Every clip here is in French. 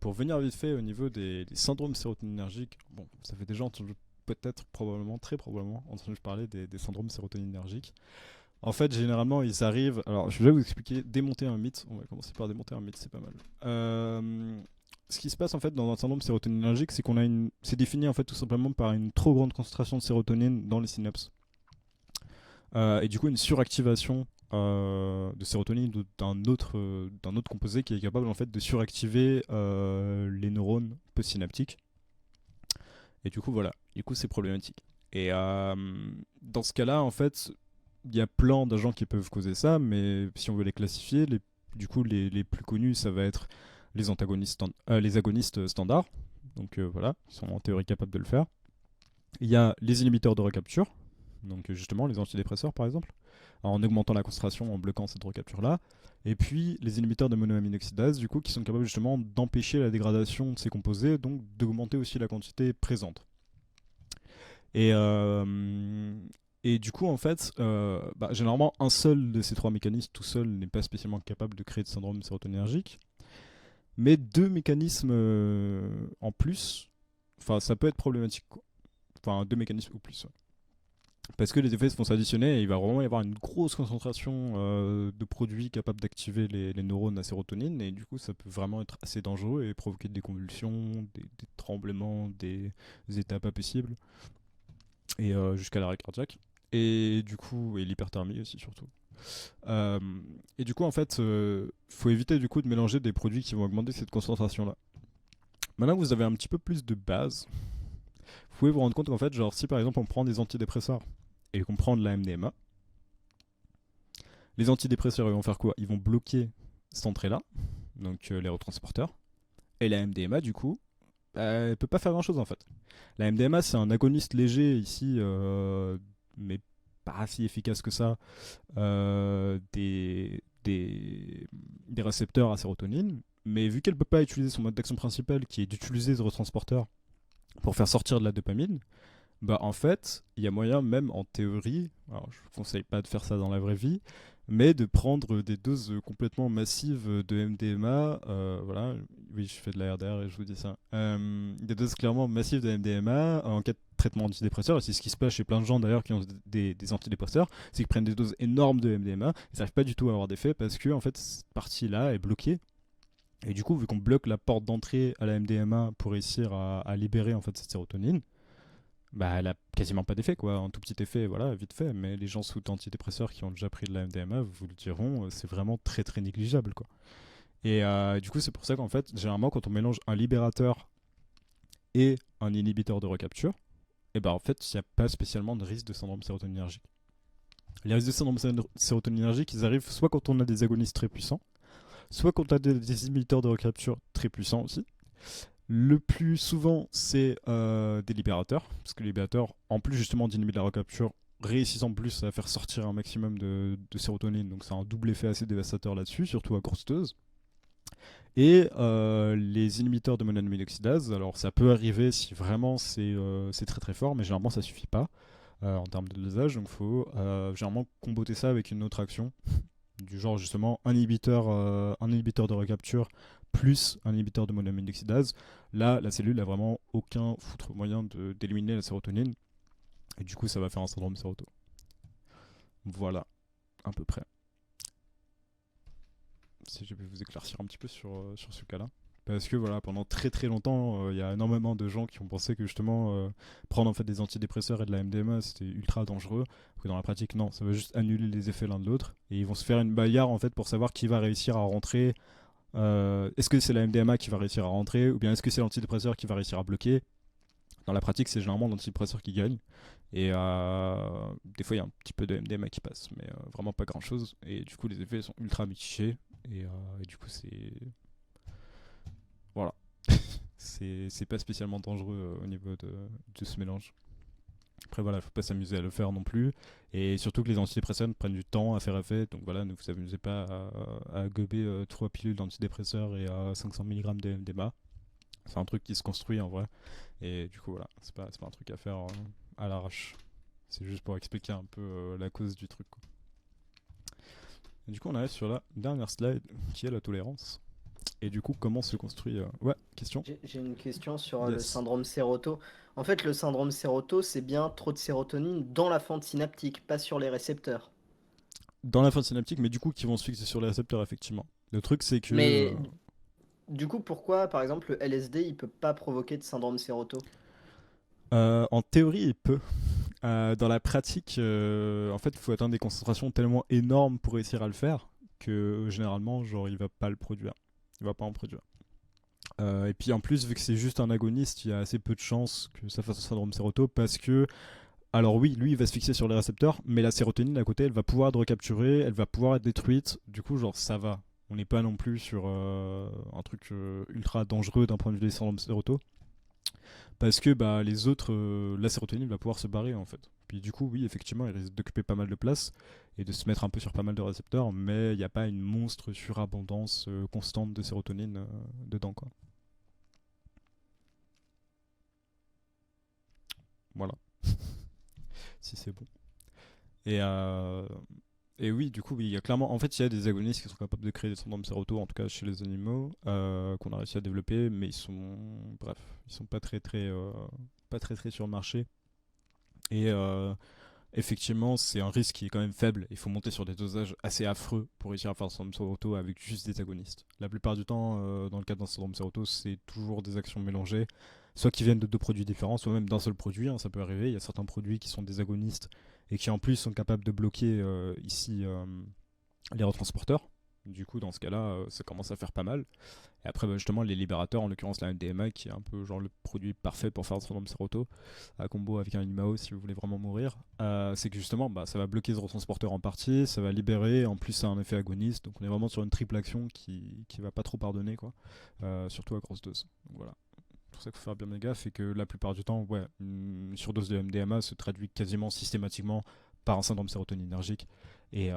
Pour venir vite fait au niveau des syndromes sérotoninergiques, bon, ça fait déjà entendu peut-être, probablement, très probablement, entendu parler des syndromes sérotoninergiques. En fait, généralement, ils arrivent. Alors, je vais vous expliquer, démonter un mythe. On va commencer par démonter un mythe, c'est pas mal. Ce qui se passe en fait dans un syndrome sérotoninergique, c'est qu'on a une. C'est défini en fait tout simplement par une trop grande concentration de sérotonine dans les synapses. Et du coup, une suractivation de sérotonine d'un autre composé qui est capable en fait de suractiver les neurones postsynaptiques. Et du coup, voilà. Du coup, c'est problématique. Et dans ce cas-là, en fait, il y a plein d'agents qui peuvent causer ça, mais si on veut les classifier, du coup, les plus connus, ça va être les agonistes standards. Donc voilà, ils sont en théorie capables de le faire. Il y a les inhibiteurs de recapture, donc justement les antidépresseurs par exemple, en augmentant la concentration, en bloquant cette recapture-là. Et puis les inhibiteurs de monoamine oxydase, du coup, qui sont capables justement d'empêcher la dégradation de ces composés, donc d'augmenter aussi la quantité présente. Et, et du coup, en fait, généralement, un seul de ces trois mécanismes tout seul n'est pas spécialement capable de créer de syndrome sérotoninergique. Mais deux mécanismes en plus, enfin, ça peut être problématique, quoi. Enfin, deux mécanismes ou plus. Ouais. Parce que les effets vont s'additionner et il va vraiment y avoir une grosse concentration de produits capables d'activer les neurones à sérotonine. Et du coup, ça peut vraiment être assez dangereux et provoquer des convulsions, des tremblements, des états pas possibles. Et jusqu'à l'arrêt cardiaque. Et du coup, et l'hyperthermie aussi, surtout. Euh, et du coup, en fait, faut éviter du coup de mélanger des produits qui vont augmenter cette concentration-là. Maintenant que vous avez un petit peu plus de base, vous pouvez vous rendre compte qu'en fait, genre, si par exemple on prend des antidépresseurs et qu'on prend de la MDMA, les antidépresseurs ils vont faire quoi? Ils vont bloquer cette entrée-là, donc les retransporteurs. Et la MDMA, du coup, elle peut pas faire grand-chose en fait. La MDMA, c'est un agoniste léger ici, mais pas si efficace que ça, des récepteurs à sérotonine. Mais vu qu'elle peut pas utiliser son mode d'action principal, qui est d'utiliser ce retransporteur pour faire sortir de la dopamine, bah en fait, il y a moyen même en théorie, alors je vous conseille pas de faire ça dans la vraie vie, mais de prendre des doses complètement massives de MDMA, voilà, oui je fais de la RDR et je vous dis ça, des doses clairement massives de MDMA en cas de traitement antidépresseur, et c'est ce qui se passe chez plein de gens d'ailleurs qui ont des antidépresseurs, c'est qu'ils prennent des doses énormes de MDMA, ils n'arrivent pas du tout à avoir d'effet parce que en fait cette partie-là est bloquée. Et du coup, vu qu'on bloque la porte d'entrée à la MDMA pour réussir à libérer en fait cette sérotonine, bah, elle a quasiment pas d'effet, quoi. Un tout petit effet, voilà, vite fait. Mais les gens sous antidépresseurs qui ont déjà pris de la MDMA vous le diront, c'est vraiment très très négligeable, quoi. Et du coup, c'est pour ça qu'en fait, généralement, quand on mélange un libérateur et un inhibiteur de recapture, et ben en fait, il n'y a pas spécialement de risque de syndrome sérotoninergique. Les risques de syndrome sérotoninergique, ils arrivent soit quand on a des agonistes très puissants, soit quand on a des inhibiteurs de recapture très puissants aussi. Le plus souvent, c'est des libérateurs, parce que les libérateurs, en plus justement d'inhiber la recapture, réussissent en plus à faire sortir un maximum de sérotonine, donc c'est un double effet assez dévastateur là-dessus, surtout à courte dose. Et les inhibiteurs de monoamine oxydase, alors ça peut arriver si vraiment c'est très très fort, mais généralement ça suffit pas en termes de dosage, donc il faut généralement comboter ça avec une autre action, du genre justement un inhibiteur de recapture plus un inhibiteur de monoamine oxydase. Là, la cellule a vraiment aucun foutre moyen d'éliminer la sérotonine. Et du coup, ça va faire un syndrome séroto. Voilà, à peu près. Si je vais vous éclaircir un petit peu sur ce cas-là. Parce que voilà, pendant très très longtemps, il y a énormément de gens qui ont pensé que justement prendre en fait des antidépresseurs et de la MDMA c'était ultra dangereux. Que dans la pratique, non, ça va juste annuler les effets l'un de l'autre. Et ils vont se faire une bagarre en fait pour savoir qui va réussir à rentrer. Est-ce que c'est la MDMA qui va réussir à rentrer ou bien est-ce que c'est l'antidépresseur qui va réussir à bloquer? Dans la pratique, c'est généralement l'antidépresseur qui gagne. Et des fois, il y a un petit peu de MDMA qui passe, mais vraiment pas grand chose. Et du coup, les effets sont ultra mitigés. Et du coup, c'est. Voilà. C'est pas spécialement dangereux au niveau de ce mélange. Après, voilà, faut pas s'amuser à le faire non plus. Et surtout que les antidépresseurs prennent du temps à faire effet. Donc voilà, ne vous amusez pas à gober 3 pilules d'antidépresseurs et à 500 mg de MDMA. C'est un truc qui se construit en vrai. Et du coup, voilà, c'est pas un truc à faire à l'arrache. C'est juste pour expliquer un peu la cause du truc, quoi. Et du coup, on arrive sur la dernière slide qui est la tolérance. Et du coup, comment se construit Ouais, question. J'ai une question sur le Yes. syndrome séroto. En fait, le syndrome séroto, c'est bien trop de sérotonine dans la fente synaptique, pas sur les récepteurs. Dans la fente synaptique, mais du coup, qui vont se fixer sur les récepteurs, effectivement. Le truc, c'est que Mais du coup, pourquoi, par exemple, le LSD, il peut pas provoquer de syndrome séroto? en théorie, il peut. Dans la pratique, en fait, il faut atteindre des concentrations tellement énormes pour réussir à le faire que généralement, genre, il va pas le produire. Il va pas en produire. Et puis en plus, vu que c'est juste un agoniste, il y a assez peu de chances que ça fasse un syndrome séroto parce que, alors oui, lui, il va se fixer sur les récepteurs, mais la sérotonine à côté, elle va pouvoir être recapturée, elle va pouvoir être détruite. Du coup, genre, ça va. On n'est pas non plus sur un truc ultra dangereux d'un point de vue des syndromes séroto. Parce que bah, les autres, la sérotonine va pouvoir se barrer en fait. Puis du coup, oui, effectivement, il risque d'occuper pas mal de place et de se mettre un peu sur pas mal de récepteurs, mais il n'y a pas une monstre surabondance constante de sérotonine dedans, quoi. Voilà, si c'est bon. Et, euh, et oui, du coup, oui, il y a clairement. En fait, il y a des agonistes qui sont capables de créer des syndromes séroto, en tout cas chez les animaux, qu'on a réussi à développer, mais ils sont. Bref, ils sont pas très très. Pas très très sur le marché. Et effectivement, c'est un risque qui est quand même faible. Il faut monter sur des dosages assez affreux pour réussir à faire un syndrome séroto avec juste des agonistes. La plupart du temps, dans le cas d'un syndrome séroto, c'est toujours des actions mélangées, soit qui viennent de deux produits différents, soit même d'un seul produit, hein, ça peut arriver. Il y a certains produits qui sont des agonistes et qui en plus sont capables de bloquer ici les retransporteurs. Du coup, dans ce cas-là, ça commence à faire pas mal. Et après, bah, justement, les libérateurs, en l'occurrence la MDMA, qui est un peu genre le produit parfait pour faire un syndrome séroto, à combo avec un IMAO si vous voulez vraiment mourir, c'est que justement, bah, ça va bloquer ce retransporteur en partie, ça va libérer, en plus ça a un effet agoniste, donc on est vraiment sur une triple action qui va pas trop pardonner, quoi, surtout à grosse dose. Donc voilà. C'est pour ça qu'il faut faire bien gaffe et que la plupart du temps, ouais, une surdose de MDMA se traduit quasiment systématiquement par un syndrome sérotoninergique et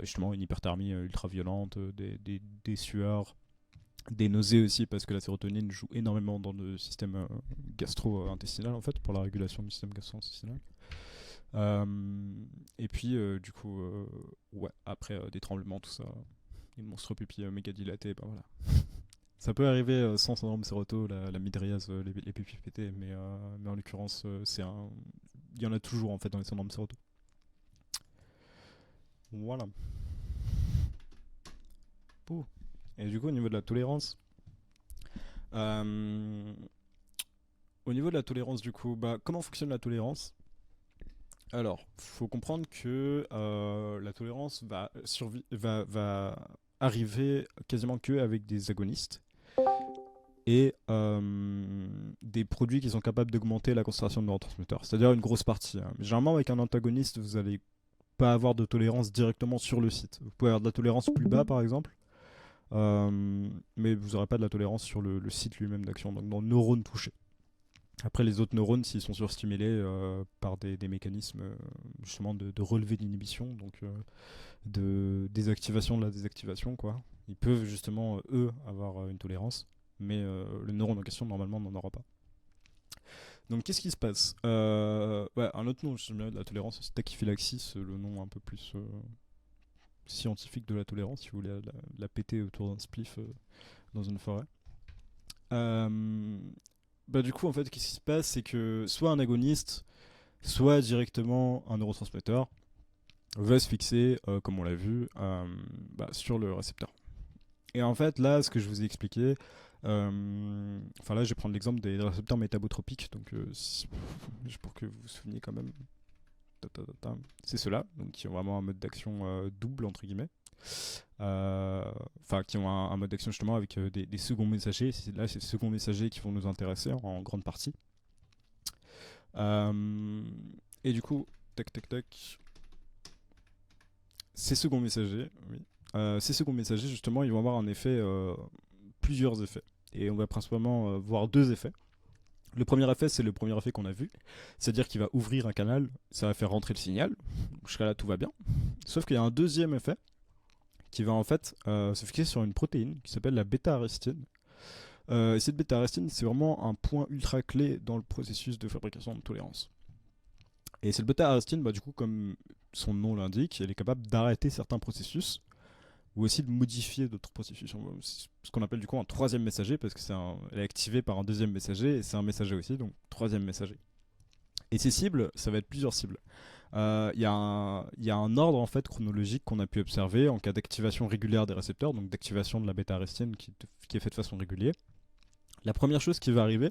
justement une hyperthermie ultra violente, des sueurs, des nausées aussi parce que la sérotonine joue énormément dans le système gastro-intestinal en fait pour la régulation du système gastro-intestinal. Euh, et puis du coup ouais après des tremblements tout ça, une monstre pupille méga dilatée, bah voilà. Ça peut arriver sans syndrome séroto, la midriase, les pupilles pétées, mais en l'occurrence il y en a toujours en fait dans les syndromes séroto. Voilà. Pouh. Et du coup au niveau de la tolérance, euh, au niveau de la tolérance du coup, bah comment fonctionne la tolérance? Alors, faut comprendre que la tolérance va arriver quasiment que avec des agonistes et des produits qui sont capables d'augmenter la concentration de neurotransmetteurs, c'est-à-dire une grosse partie, hein. Généralement, avec un antagoniste, vous n'allez pas avoir de tolérance directement sur le site. Vous pouvez avoir de la tolérance plus bas, par exemple, mais vous n'aurez pas de la tolérance sur le site lui-même d'action, donc dans le neurone touché. Après, les autres neurones, s'ils sont surstimulés par des mécanismes justement de relevé d'inhibition, donc de désactivation de la désactivation, quoi, ils peuvent justement, eux, avoir une tolérance, mais le neurone en question, normalement, n'en aura pas. Donc, qu'est-ce qui se passe? Ouais, un autre nom de la tolérance, c'est tachyphylaxie, c'est le nom un peu plus scientifique de la tolérance, si vous voulez la péter autour d'un spliff dans une forêt. Euh, Bah du coup en fait qu'est-ce qui se passe c'est que soit un agoniste soit directement un neurotransmetteur va se fixer comme on l'a vu bah, sur le récepteur. Et en fait là ce que je vous ai expliqué, enfin là je vais prendre l'exemple des récepteurs métabotropiques donc pour que vous vous souveniez quand même. C'est ceux-là donc qui ont vraiment un mode d'action double entre guillemets, enfin qui ont un mode d'action justement avec des seconds messagers. Là c'est les seconds messagers qui vont nous intéresser en grande partie. Euh, et du coup, tac tac tac, ces seconds messagers, oui. Ces seconds messagers justement, ils vont avoir un effet, plusieurs effets. Et on va principalement voir deux effets. Le premier effet, c'est le premier effet qu'on a vu, c'est-à-dire qu'il va ouvrir un canal, ça va faire rentrer le signal. Jusqu'à là, tout va bien. Sauf qu'il y a un deuxième effet qui va en fait se fixer sur une protéine qui s'appelle la bêta-aristine. Et cette bêta-aristine, c'est vraiment un point ultra clé dans le processus de fabrication de tolérance. Et cette bêta-aristine, bah, du coup, comme son nom l'indique, elle est capable d'arrêter certains processus ou aussi de modifier d'autres processus. Ce qu'on appelle du coup un troisième messager, parce que elle est activée par un deuxième messager, et c'est un messager aussi, donc troisième messager. Et ces cibles, ça va être plusieurs cibles. Il y a un ordre en fait chronologique qu'on a pu observer en cas d'activation régulière des récepteurs, donc d'activation de la bêta-arestienne qui est faite de façon régulière. La première chose qui va arriver,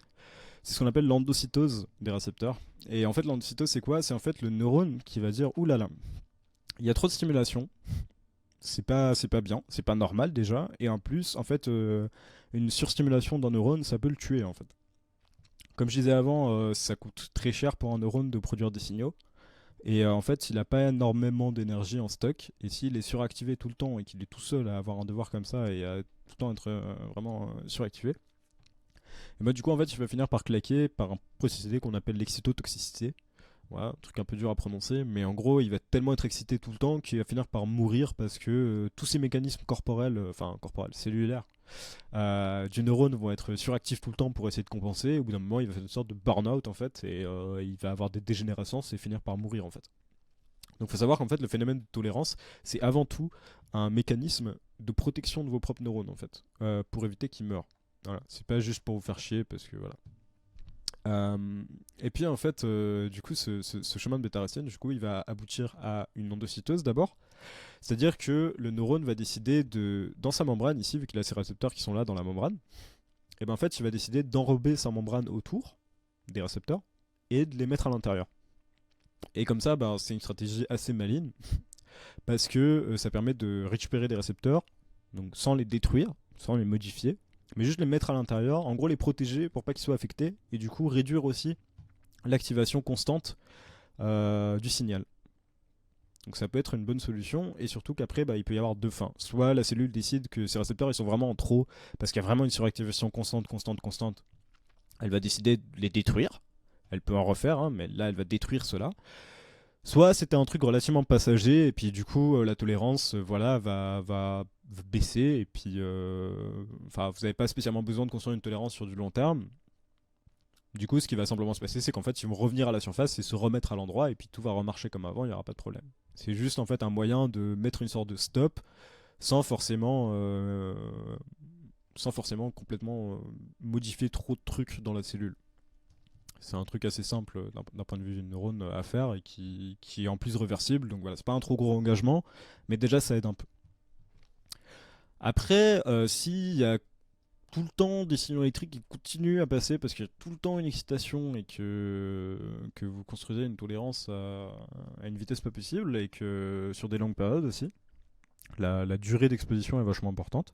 c'est ce qu'on appelle l'endocytose des récepteurs. Et en fait, l'endocytose, c'est quoi? C'est en fait le neurone qui va dire ouh là là, il y a trop de stimulation, c'est pas bien, c'est pas normal déjà, et en plus, en fait, une surstimulation d'un neurone, ça peut le tuer en fait. Comme je disais avant, ça coûte très cher pour un neurone de produire des signaux. Et en fait, il n'a pas énormément d'énergie en stock. Et s'il est suractivé tout le temps et qu'il est tout seul à avoir un devoir comme ça et à tout le temps être vraiment suractivé, et bah, du coup, en fait, il va finir par claquer par un procédé qu'on appelle l'excitotoxicité. Voilà, un truc un peu dur à prononcer, mais en gros, il va tellement être excité tout le temps qu'il va finir par mourir parce que tous ces mécanismes corporels, cellulaires, du neurone vont être suractifs tout le temps pour essayer de compenser. Au bout d'un moment, il va faire une sorte de burn-out en fait, et il va avoir des dégénérescences et finir par mourir en fait. Donc, il faut savoir qu'en fait, le phénomène de tolérance, c'est avant tout un mécanisme de protection de vos propres neurones en fait, pour éviter qu'ils meurent. Voilà, c'est pas juste pour vous faire chier parce que voilà. Et puis en fait, du coup, ce chemin de bêta-arestienne, du coup, il va aboutir à une endocytose d'abord. C'est-à-dire que le neurone va décider dans sa membrane, ici, vu qu'il a ses récepteurs qui sont là dans la membrane, et ben en fait, il va décider d'enrober sa membrane autour des récepteurs et de les mettre à l'intérieur. Et comme ça, ben, c'est une stratégie assez maligne parce que ça permet de récupérer des récepteurs, donc sans les détruire, sans les modifier, mais juste les mettre à l'intérieur, en gros les protéger pour pas qu'ils soient affectés, et du coup réduire aussi l'activation constante du signal. Donc ça peut être une bonne solution, et surtout qu'après bah, il peut y avoir deux fins. Soit la cellule décide que ces récepteurs ils sont vraiment en trop, parce qu'il y a vraiment une suractivation constante, elle va décider de les détruire, elle peut en refaire, hein, mais là elle va détruire cela. Soit c'était un truc relativement passager, et puis du coup la tolérance voilà, va baisser, et puis vous n'avez pas spécialement besoin de construire une tolérance sur du long terme. Du coup, ce qui va simplement se passer, c'est qu'en fait, ils vont revenir à la surface et se remettre à l'endroit, et puis tout va remarcher comme avant, il n'y aura pas de problème. C'est juste en fait un moyen de mettre une sorte de stop sans forcément, complètement modifier trop de trucs dans la cellule. C'est un truc assez simple d'un point de vue du neurone à faire et qui est en plus réversible. Donc voilà, c'est pas un trop gros engagement, mais déjà ça aide un peu. Après, s'il y a tout le temps des signaux électriques qui continuent à passer parce qu'il y a tout le temps une excitation et que vous construisez une tolérance à une vitesse pas possible et que sur des longues périodes aussi, la durée d'exposition est vachement importante.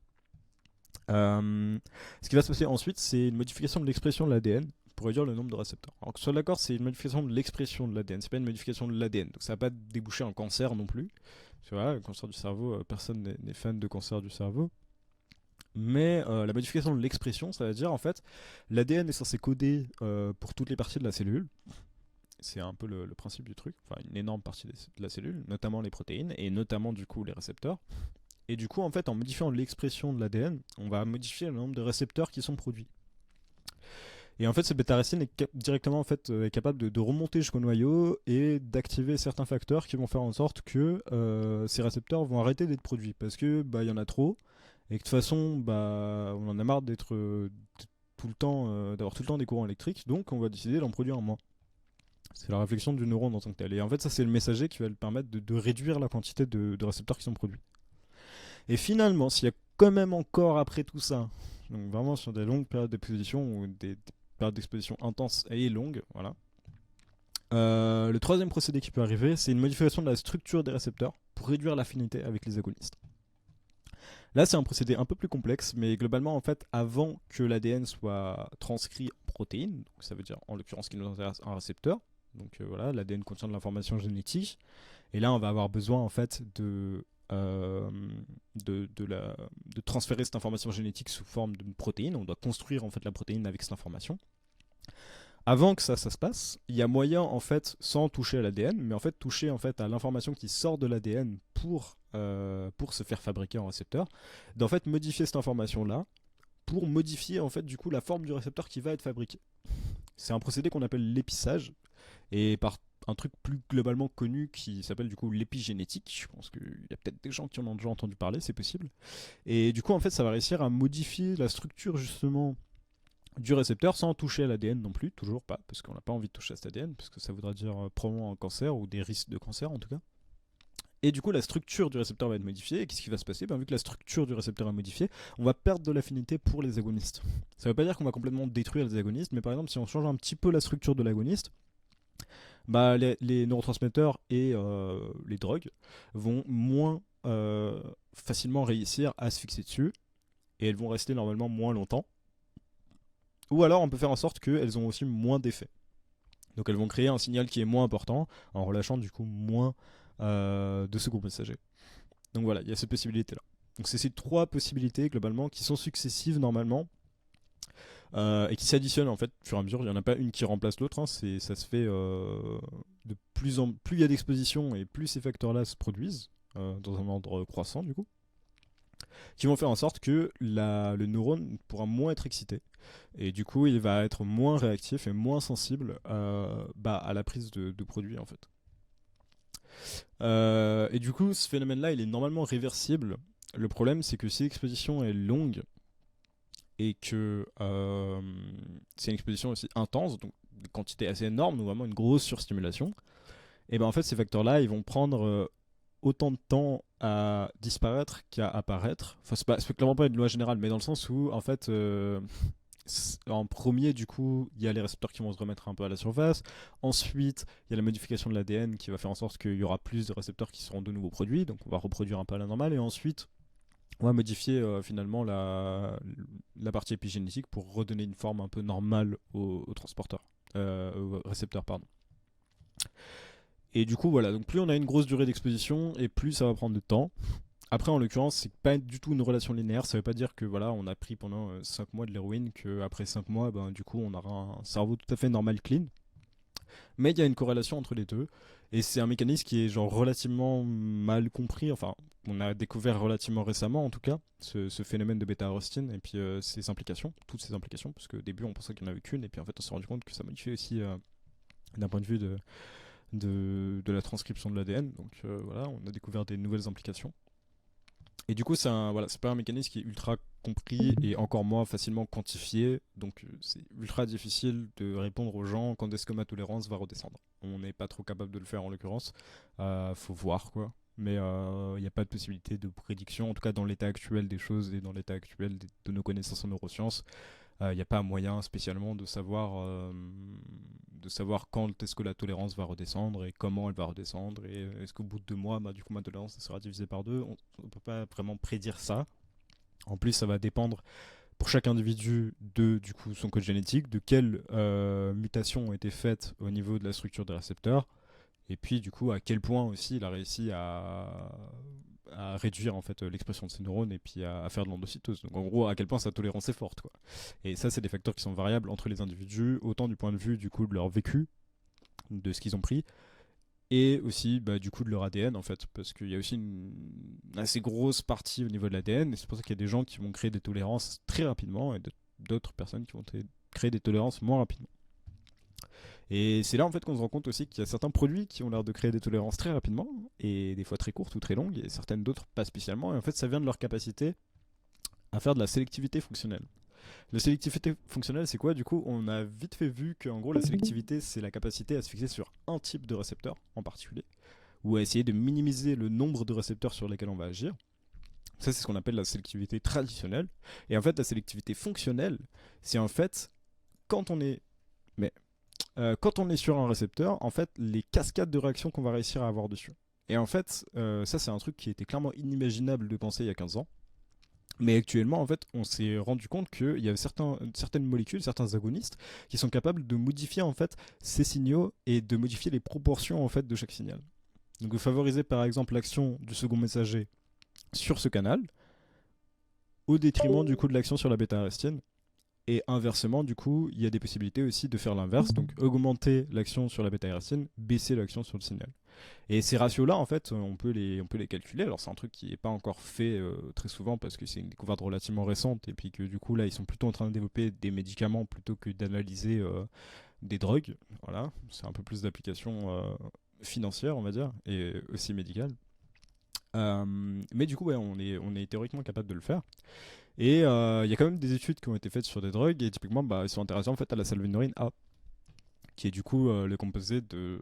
Ce qui va se passer ensuite, c'est une modification de l'expression de l'ADN pour réduire le nombre de récepteurs. Alors que ce soit d'accord, c'est une modification de l'expression de l'ADN, c'est pas une modification de l'ADN. Donc ça va pas déboucher en cancer non plus. Tu vois, le cancer du cerveau, personne n'est fan de cancer du cerveau. Mais la modification de l'expression, ça veut dire en fait, l'ADN est censé coder pour toutes les parties de la cellule. C'est un peu le principe du truc, enfin une énorme partie de la cellule, notamment les protéines et notamment du coup les récepteurs. Et du coup, en fait, en modifiant l'expression de l'ADN, on va modifier le nombre de récepteurs qui sont produits. Et en fait, ce bêta-arestienne est directement en fait, est capable de remonter jusqu'au noyau et d'activer certains facteurs qui vont faire en sorte que ces récepteurs vont arrêter d'être produits parce que bah y en a trop et que de toute façon bah on en a marre d'être tout le temps d'avoir tout le temps des courants électriques, donc on va décider d'en produire moins. C'est la réflexion du neurone en tant que tel. Et en fait, ça c'est le messager qui va le permettre de réduire la quantité de récepteurs qui sont produits. Et finalement, s'il y a quand même encore après tout ça, donc vraiment sur des longues périodes d'exposition ou des périodes d'exposition intenses et longues, voilà. Le troisième procédé qui peut arriver, c'est une modification de la structure des récepteurs pour réduire l'affinité avec les agonistes. Là, c'est un procédé un peu plus complexe, mais globalement, en fait, avant que l'ADN soit transcrit en protéines, donc ça veut dire en l'occurrence qu'il nous intéresse un récepteur, donc voilà, l'ADN contient de l'information génétique, et là, on va avoir besoin en fait de transférer cette information génétique sous forme d'une protéine. On doit construire en fait la protéine avec cette information. Avant que ça se passe, il y a moyen en fait, sans toucher à l'ADN, mais en fait toucher en fait à l'information qui sort de l'ADN pour se faire fabriquer en récepteur, d'en fait modifier cette information là pour modifier en fait du coup la forme du récepteur qui va être fabriqué. C'est un procédé qu'on appelle l'épissage, et par un truc plus globalement connu qui s'appelle du coup l'épigénétique. Je pense qu'il y a peut-être des gens qui en ont déjà entendu parler, c'est possible. Et du coup, en fait, ça va réussir à modifier la structure justement du récepteur sans toucher à l'ADN non plus, toujours pas, parce qu'on n'a pas envie de toucher à cet ADN, parce que ça voudra dire probablement un cancer ou des risques de cancer en tout cas. Et du coup, la structure du récepteur va être modifiée. Et qu'est-ce qui va se passer? Vu que la structure du récepteur est modifiée, on va perdre de l'affinité pour les agonistes. Ça ne veut pas dire qu'on va complètement détruire les agonistes, mais par exemple, si on change un petit peu la structure de l'agoniste, les neurotransmetteurs et les drogues vont moins facilement réussir à se fixer dessus, et elles vont rester normalement moins longtemps. Ou alors, on peut faire en sorte qu'elles ont aussi moins d'effet. Donc elles vont créer un signal qui est moins important, en relâchant du coup moins de seconds messagers. Donc voilà, il y a cette possibilité-là. Donc c'est ces trois possibilités globalement qui sont successives normalement et qui s'additionnent en fait au fur et à mesure. Il n'y en a pas une qui remplace l'autre. Hein. Ça se fait de plus il y a d'exposition et plus ces facteurs-là se produisent dans un ordre croissant du coup, qui vont faire en sorte que le neurone pourra moins être excité. Et du coup, il va être moins réactif et moins sensible à la prise de produits en fait. Et du coup, ce phénomène-là, il est normalement réversible. Le problème, c'est que si l'exposition est longue et que c'est une exposition aussi intense, donc des quantités assez énormes, donc vraiment une grosse surstimulation, et ben en fait, ces facteurs-là, ils vont prendre autant de temps à disparaître qu'à apparaître. Enfin, c'est clairement pas une loi générale, mais dans le sens où, en fait, en premier, du coup, il y a les récepteurs qui vont se remettre un peu à la surface. Ensuite, il y a la modification de l'ADN qui va faire en sorte qu'il y aura plus de récepteurs qui seront de nouveau produits. Donc, on va reproduire un peu à la normale. Et ensuite, on va modifier finalement la partie épigénétique pour redonner une forme un peu normale au transporteur, au récepteur, pardon. Et du coup, voilà. Donc, plus on a une grosse durée d'exposition et plus ça va prendre de temps. Après, en l'occurrence, c'est pas du tout une relation linéaire. Ça veut pas dire que voilà, on a pris pendant 5 mois de l'héroïne, qu'après 5 mois, du coup, on aura un cerveau tout à fait normal, clean. Mais il y a une corrélation entre les deux. Et c'est un mécanisme qui est genre relativement mal compris. Enfin, on a découvert relativement récemment, en tout cas, ce phénomène de bêta-arostine et puis ses implications, toutes ses implications. Parce qu'au début, on pensait qu'il n'y en avait qu'une. Et puis en fait, on s'est rendu compte que ça modifiait aussi d'un point de vue de la transcription de l'ADN. Donc voilà, on a découvert des nouvelles implications. Et du coup, c'est pas un mécanisme qui est ultra compris et encore moins facilement quantifié. Donc, c'est ultra difficile de répondre aux gens quand est-ce que ma tolérance va redescendre. On n'est pas trop capable de le faire en l'occurrence. Faut voir quoi. Mais il n'y a pas de possibilité de prédiction, en tout cas dans l'état actuel des choses et dans l'état actuel de nos connaissances en neurosciences. Il n'y a pas moyen spécialement de savoir quand est-ce que la tolérance va redescendre et comment elle va redescendre et est-ce qu'au bout de 2 mois, du coup ma tolérance sera divisée par deux. On ne peut pas vraiment prédire ça. En plus, ça va dépendre pour chaque individu de du coup son code génétique, de quelles mutations ont été faites au niveau de la structure des récepteurs, et puis du coup à quel point aussi il a réussi à réduire en fait l'expression de ses neurones et puis à faire de l'endocytose. Donc en gros à quel point sa tolérance est forte quoi. Et ça c'est des facteurs qui sont variables entre les individus, autant du point de vue du coup de leur vécu, de ce qu'ils ont pris, et aussi du coup de leur ADN en fait, parce qu'il y a aussi une assez grosse partie au niveau de l'ADN, et c'est pour ça qu'il y a des gens qui vont créer des tolérances très rapidement et d'autres personnes qui vont créer des tolérances moins rapidement. Et c'est là en fait qu'on se rend compte aussi qu'il y a certains produits qui ont l'air de créer des tolérances très rapidement, et des fois très courtes ou très longues, et certaines d'autres pas spécialement, et en fait ça vient de leur capacité à faire de la sélectivité fonctionnelle. La sélectivité fonctionnelle, c'est quoi? Du coup, on a vite fait vu qu'en gros, la sélectivité, c'est la capacité à se fixer sur un type de récepteur en particulier, ou à essayer de minimiser le nombre de récepteurs sur lesquels on va agir. Ça, c'est ce qu'on appelle la sélectivité traditionnelle. Et en fait, la sélectivité fonctionnelle, c'est en fait quand on est, quand on est sur un récepteur, en fait, les cascades de réactions qu'on va réussir à avoir dessus. Et en fait, ça, c'est un truc qui était clairement inimaginable de penser il y a 15 ans. Mais actuellement, en fait, on s'est rendu compte qu'il y a certaines molécules, certains agonistes, qui sont capables de modifier en fait ces signaux et de modifier les proportions en fait de chaque signal. Donc, de favoriser par exemple l'action du second messager sur ce canal, au détriment du coup de l'action sur la bêta-arestienne. Et inversement, du coup, il y a des possibilités aussi de faire l'inverse, donc augmenter l'action sur la bêta-arestienne, baisser l'action sur le signal. Et ces ratios-là, en fait, on peut les calculer. Alors, c'est un truc qui n'est pas encore fait très souvent parce que c'est une découverte relativement récente et puis que du coup, là, ils sont plutôt en train de développer des médicaments plutôt que d'analyser des drogues. Voilà, c'est un peu plus d'application financière, on va dire, et aussi médicale. Mais du coup, ouais, on est théoriquement capable de le faire. Et il y a quand même des études qui ont été faites sur des drogues, et typiquement, bah, ils sont intéressants en fait à la salvénorine A, qui est du coup le composé de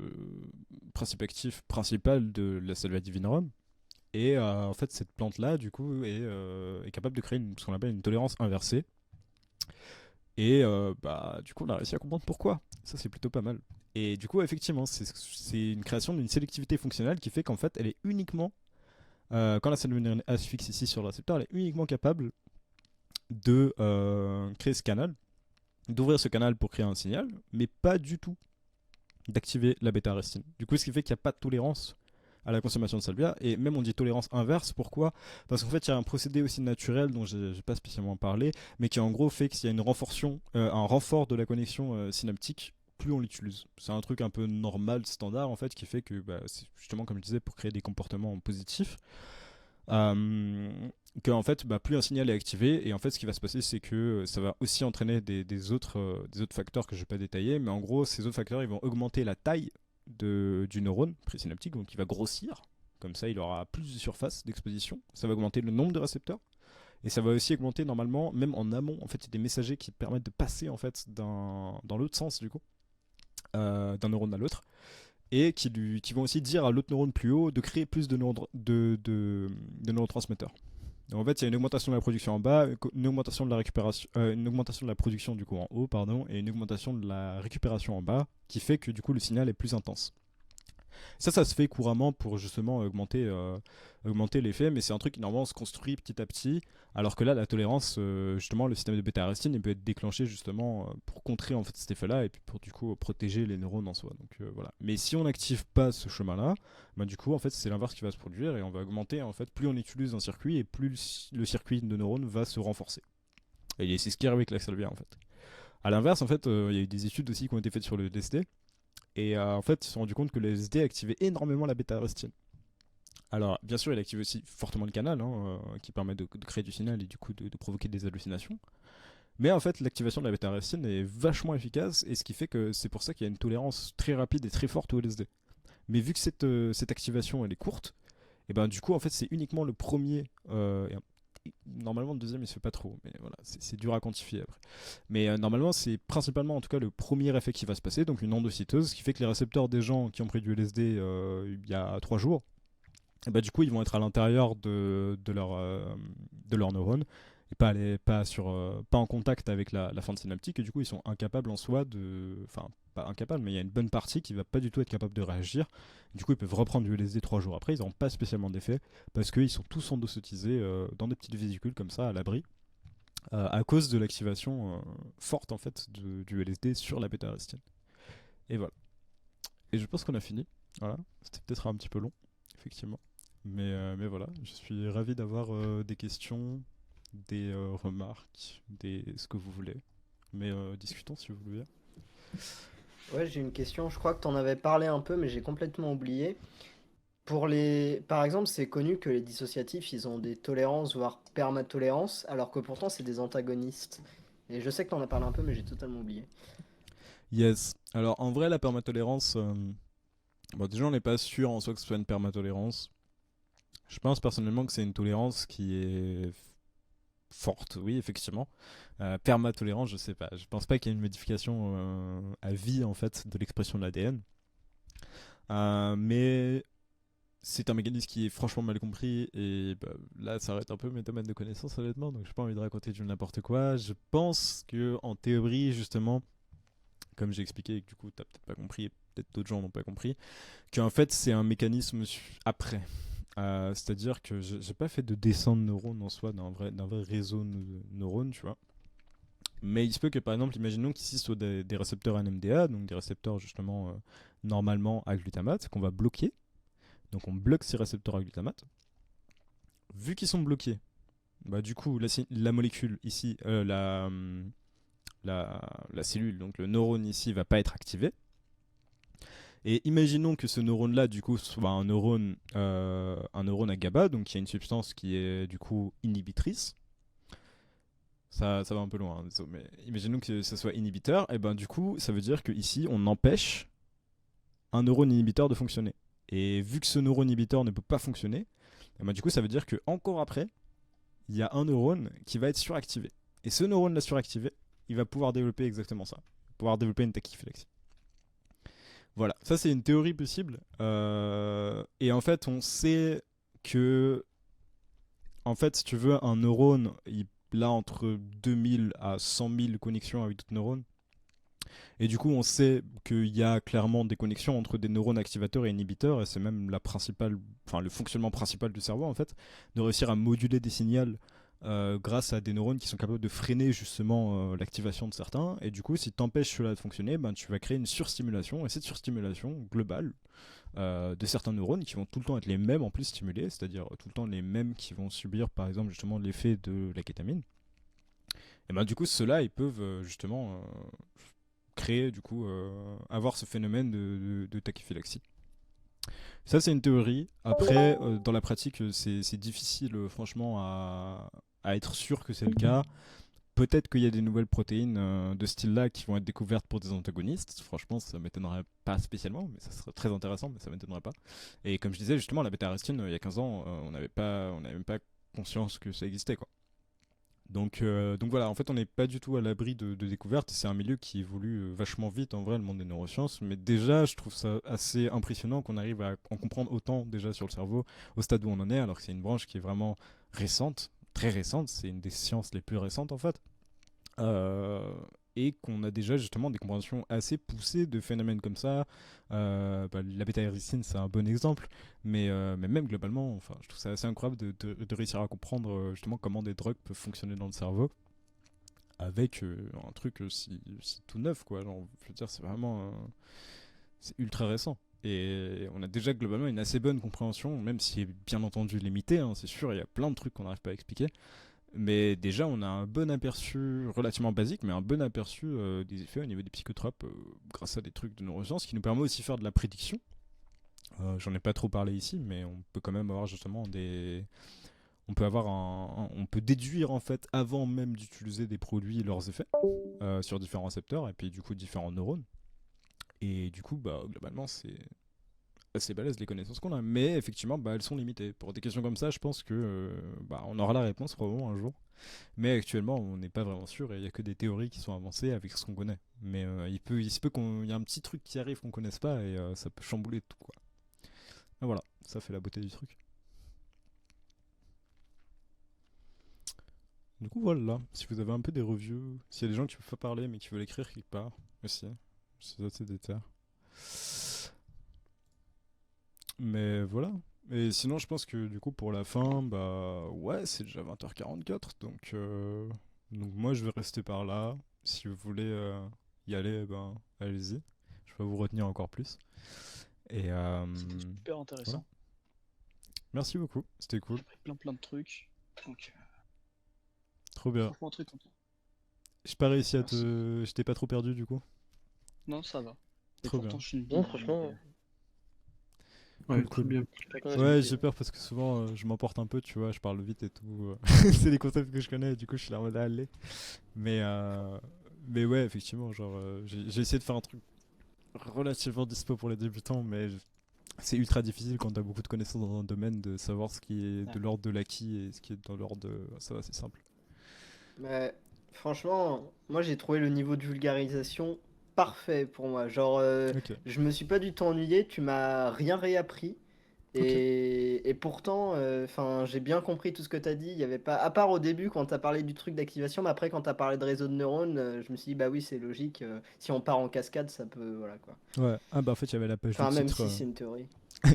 principe actif principal de la Salvia divinorum. Et en fait, cette plante-là, du coup, est capable de créer ce qu'on appelle une tolérance inversée. Et bah, du coup, on a réussi à comprendre pourquoi. Ça, c'est plutôt pas mal. Et du coup, effectivement, c'est une création d'une sélectivité fonctionnelle qui fait qu'en fait, elle est uniquement, quand la salmonine A se fixe ici sur le récepteur, elle est uniquement capable de créer ce canal, d'ouvrir ce canal pour créer un signal, mais pas du tout d'activer la bêta-arrestine. Du coup, ce qui fait qu'il n'y a pas de tolérance à la consommation de salvia, et même on dit tolérance inverse, pourquoi? Parce qu'en fait il y a un procédé aussi naturel dont j'ai pas spécialement parlé, mais qui en gros fait qu'il y a un renfort de la connexion synaptique plus on l'utilise. C'est un truc un peu normal, standard en fait, qui fait que bah, c'est justement comme je disais pour créer des comportements positifs. Euh, que en fait bah, plus un signal est activé et en fait ce qui va se passer c'est que ça va aussi entraîner des autres facteurs que je vais pas détailler, mais en gros ces autres facteurs ils vont augmenter la taille du neurone présynaptique, donc il va grossir, comme ça il aura plus de surface d'exposition, ça va augmenter le nombre de récepteurs et ça va aussi augmenter normalement même en amont en fait il y a des messagers qui permettent de passer en fait dans l'autre sens du coup d'un neurone à l'autre et qui vont aussi dire à l'autre neurone plus haut de créer plus de neurotransmetteurs. Donc en fait, il y a une augmentation de la production en bas, une augmentation de la récupération, une augmentation de la production du coup en haut, pardon, et une augmentation de la récupération en bas, qui fait que du coup le signal est plus intense. Ça se fait couramment pour justement augmenter l'effet, mais c'est un truc qui normalement se construit petit à petit, alors que là, la tolérance, justement, le système de bêta-arrestine, il peut être déclenché justement pour contrer en fait cet effet-là et puis pour du coup protéger les neurones en soi. Donc voilà. Mais si on n'active pas ce chemin-là, bah, du coup, en fait, c'est l'inverse qui va se produire et on va augmenter en fait plus on utilise un circuit et plus le circuit de neurones va se renforcer. Et c'est ce qui arrive avec la salvia en fait. À l'inverse, en fait, il y a eu des études aussi qui ont été faites sur le DSD. Et en fait, ils se sont rendus compte que le LSD activait énormément la bêta-arrestine. Alors, bien sûr, il active aussi fortement le canal, hein, qui permet de créer du signal et du coup de provoquer des hallucinations. Mais en fait, l'activation de la bêta-arrestine est vachement efficace, et ce qui fait que c'est pour ça qu'il y a une tolérance très rapide et très forte au LSD. Mais vu que cette activation elle est courte, et ben du coup, en fait, c'est uniquement le premier. Normalement, le deuxième, il se fait pas trop, mais voilà, c'est dur à quantifier après. Mais normalement, c'est principalement, en tout cas, le premier effet qui va se passer, donc une endocytose, qui fait que les récepteurs des gens qui ont pris du LSD il y a 3 jours, et bah, du coup, ils vont être à l'intérieur de leurs neurones et pas en contact avec la fente synaptique, et du coup, ils sont incapables en soi de. Enfin, pas incapables, mais il y a une bonne partie qui va pas du tout être capable de réagir. Du coup, ils peuvent reprendre du LSD 3 jours après, ils n'auront pas spécialement d'effet parce qu'ils sont tous endocytisés dans des petites vésicules comme ça à l'abri. À cause de l'activation forte en fait du LSD sur la bêta-arrestine. Et voilà. Et je pense qu'on a fini. Voilà. C'était peut-être un petit peu long, effectivement. Mais voilà, je suis ravi d'avoir des questions, des remarques, ce que vous voulez. Mais discutons si vous voulez bien. Ouais, j'ai une question. Je crois que tu en avais parlé un peu, mais j'ai complètement oublié. Par exemple, c'est connu que les dissociatifs, ils ont des tolérances, voire permatolérances, alors que pourtant, c'est des antagonistes. Et je sais que tu en as parlé un peu, mais j'ai totalement oublié. Yes. Alors en vrai, la permatolérance, bon, déjà on n'est pas sûr en soi que ce soit une permatolérance. Je pense personnellement que c'est une tolérance qui est forte, oui, effectivement. Permatolérance, je sais pas. Je pense pas qu'il y ait une modification à vie en fait de l'expression de l'ADN. Mais c'est un mécanisme qui est franchement mal compris et bah, là ça arrête un peu mes domaines de connaissances honnêtement, donc j'ai pas envie de raconter du n'importe quoi. Je pense que en théorie justement, comme j'ai expliqué et que du coup t'as peut-être pas compris et peut-être d'autres gens n'ont pas compris, qu'en fait c'est un mécanisme après. C'est-à-dire que j'ai pas fait de dessin de neurones en soi d'un vrai réseau de neurones, tu vois. Mais il se peut que par exemple, imaginons qu'ici ce soit des récepteurs NMDA, donc des récepteurs justement normalement à glutamate, qu'on va bloquer. Donc on bloque ces récepteurs à glutamate. Vu qu'ils sont bloqués, bah du coup la molécule ici, la cellule, donc le neurone ici va pas être activé. Et imaginons que ce neurone-là, du coup, soit un neurone à GABA, donc qui a une substance qui est du coup inhibitrice. Ça va un peu loin, hein, désolé, mais imaginons que ce soit inhibiteur, et ben du coup, ça veut dire qu'ici, on empêche un neurone inhibiteur de fonctionner. Et vu que ce neurone inhibiteur ne peut pas fonctionner, et ben du coup, ça veut dire que encore après, il y a un neurone qui va être suractivé. Et ce neurone-là suractivé, il va pouvoir développer exactement ça. Pouvoir développer une tachyphylaxie. Voilà, ça c'est une théorie possible. Et en fait, on sait que, en fait, si tu veux, un neurone, il a entre 2000 à 100 000 connexions avec d'autres neurones. Et du coup, on sait qu'il y a clairement des connexions entre des neurones activateurs et inhibiteurs, et c'est même la principale, enfin, le fonctionnement principal du cerveau, en fait, de réussir à moduler des signaux grâce à des neurones qui sont capables de freiner justement l'activation de certains. Et du coup, si tu empêches cela de fonctionner, ben, tu vas créer une surstimulation, et cette surstimulation globale de certains neurones qui vont tout le temps être les mêmes en plus stimulés, c'est-à-dire tout le temps les mêmes qui vont subir par exemple justement l'effet de la kétamine. Et ben du coup ceux-là ils peuvent justement créer du coup avoir ce phénomène de tachyphylaxie. Ça c'est une théorie. Après dans la pratique c'est difficile franchement à être sûr que c'est le cas. Peut-être qu'il y a des nouvelles protéines de ce style-là qui vont être découvertes pour des antagonistes. Franchement, ça m'étonnerait pas spécialement, mais ça serait très intéressant, mais ça m'étonnerait pas. Et comme je disais, justement, la bêta-aristine, il y a 15 ans, on n'avait même pas conscience que ça existait, quoi. Donc voilà, en fait, on n'est pas du tout à l'abri de découvertes. C'est un milieu qui évolue vachement vite, en vrai, le monde des neurosciences. Mais déjà, je trouve ça assez impressionnant qu'on arrive à en comprendre autant déjà sur le cerveau au stade où on en est, alors que c'est une branche qui est vraiment récente, très récente. C'est une des sciences les plus récentes, en fait. Euh, et qu'on a déjà justement des compréhensions assez poussées de phénomènes comme ça. La bêta-arystine, c'est un bon exemple, mais même globalement, enfin, je trouve ça assez incroyable de réussir à comprendre justement comment des drogues peuvent fonctionner dans le cerveau avec un truc si tout neuf, quoi. Genre, je veux dire, c'est vraiment c'est ultra récent. Et on a déjà globalement une assez bonne compréhension, même si est bien entendu limité, hein, c'est sûr, il y a plein de trucs qu'on n'arrive pas à expliquer. Mais déjà, on a un bon aperçu, relativement basique, mais un bon aperçu des effets au niveau des psychotropes grâce à des trucs de neurosciences qui nous permet aussi de faire de la prédiction. J'en ai pas trop parlé ici, mais on peut quand même avoir justement des. On peut avoir on peut déduire en fait avant même d'utiliser des produits leurs effets sur différents récepteurs et puis du coup différents neurones. Et du coup, bah, globalement, c'est assez balèze les connaissances qu'on a, mais effectivement, bah, elles sont limitées. Pour des questions comme ça, je pense que bah, on aura la réponse probablement un jour. Mais actuellement, on n'est pas vraiment sûr et il n'y a que des théories qui sont avancées avec ce qu'on connaît. Mais il se peut qu'il y ait un petit truc qui arrive qu'on connaisse pas et ça peut chambouler tout, quoi. Et voilà, ça fait la beauté du truc. Du coup, voilà. Si vous avez un peu des reviews, s'il y a des gens qui ne peuvent pas parler mais qui veulent écrire quelque part aussi, c'est assez déter. Mais voilà. Et sinon, je pense que du coup, pour la fin, bah ouais, c'est déjà 20h44. Donc moi, je vais rester par là. Si vous voulez y aller, ben allez-y. Je vais pas vous retenir encore plus. Et C'était super voilà. intéressant. Merci beaucoup. C'était cool. J'ai appris plein de trucs. Donc, Trop bien. franchement, très content. J'ai pas réussi à Merci. te. Je t'ai pas trop perdu du coup. Non, ça va. Et Trop pourtant, bien. je suis une Non, bille. franchement, Ouais, Cool, très cool. bien. Ouais, j'ai peur parce que souvent je m'emporte un peu, tu vois, je parle vite et tout. C'est des concepts que je connais et du coup je suis là en mode allez. Mais, euh, mais ouais, effectivement, genre j'ai essayé de faire un truc relativement dispo pour les débutants, mais c'est ultra difficile quand t'as beaucoup de connaissances dans un domaine de savoir ce qui est de Ouais. l'ordre de l'acquis et ce qui est dans l'ordre de. Ça va, c'est simple. mais franchement, moi j'ai trouvé le niveau de vulgarisation parfait pour moi. Genre, Ok, je me suis pas du tout ennuyé, tu m'as rien réappris. ok. Et pourtant, enfin, j'ai bien compris tout ce que tu as dit. Il y avait pas, à part au début quand tu as parlé du truc d'activation, mais après quand tu as parlé de réseau de neurones, je me suis dit, bah oui, c'est logique. Si on part en cascade, ça peut. Voilà quoi. Ouais, ah bah en fait il y avait la page de Enfin, même titre si c'est une théorie.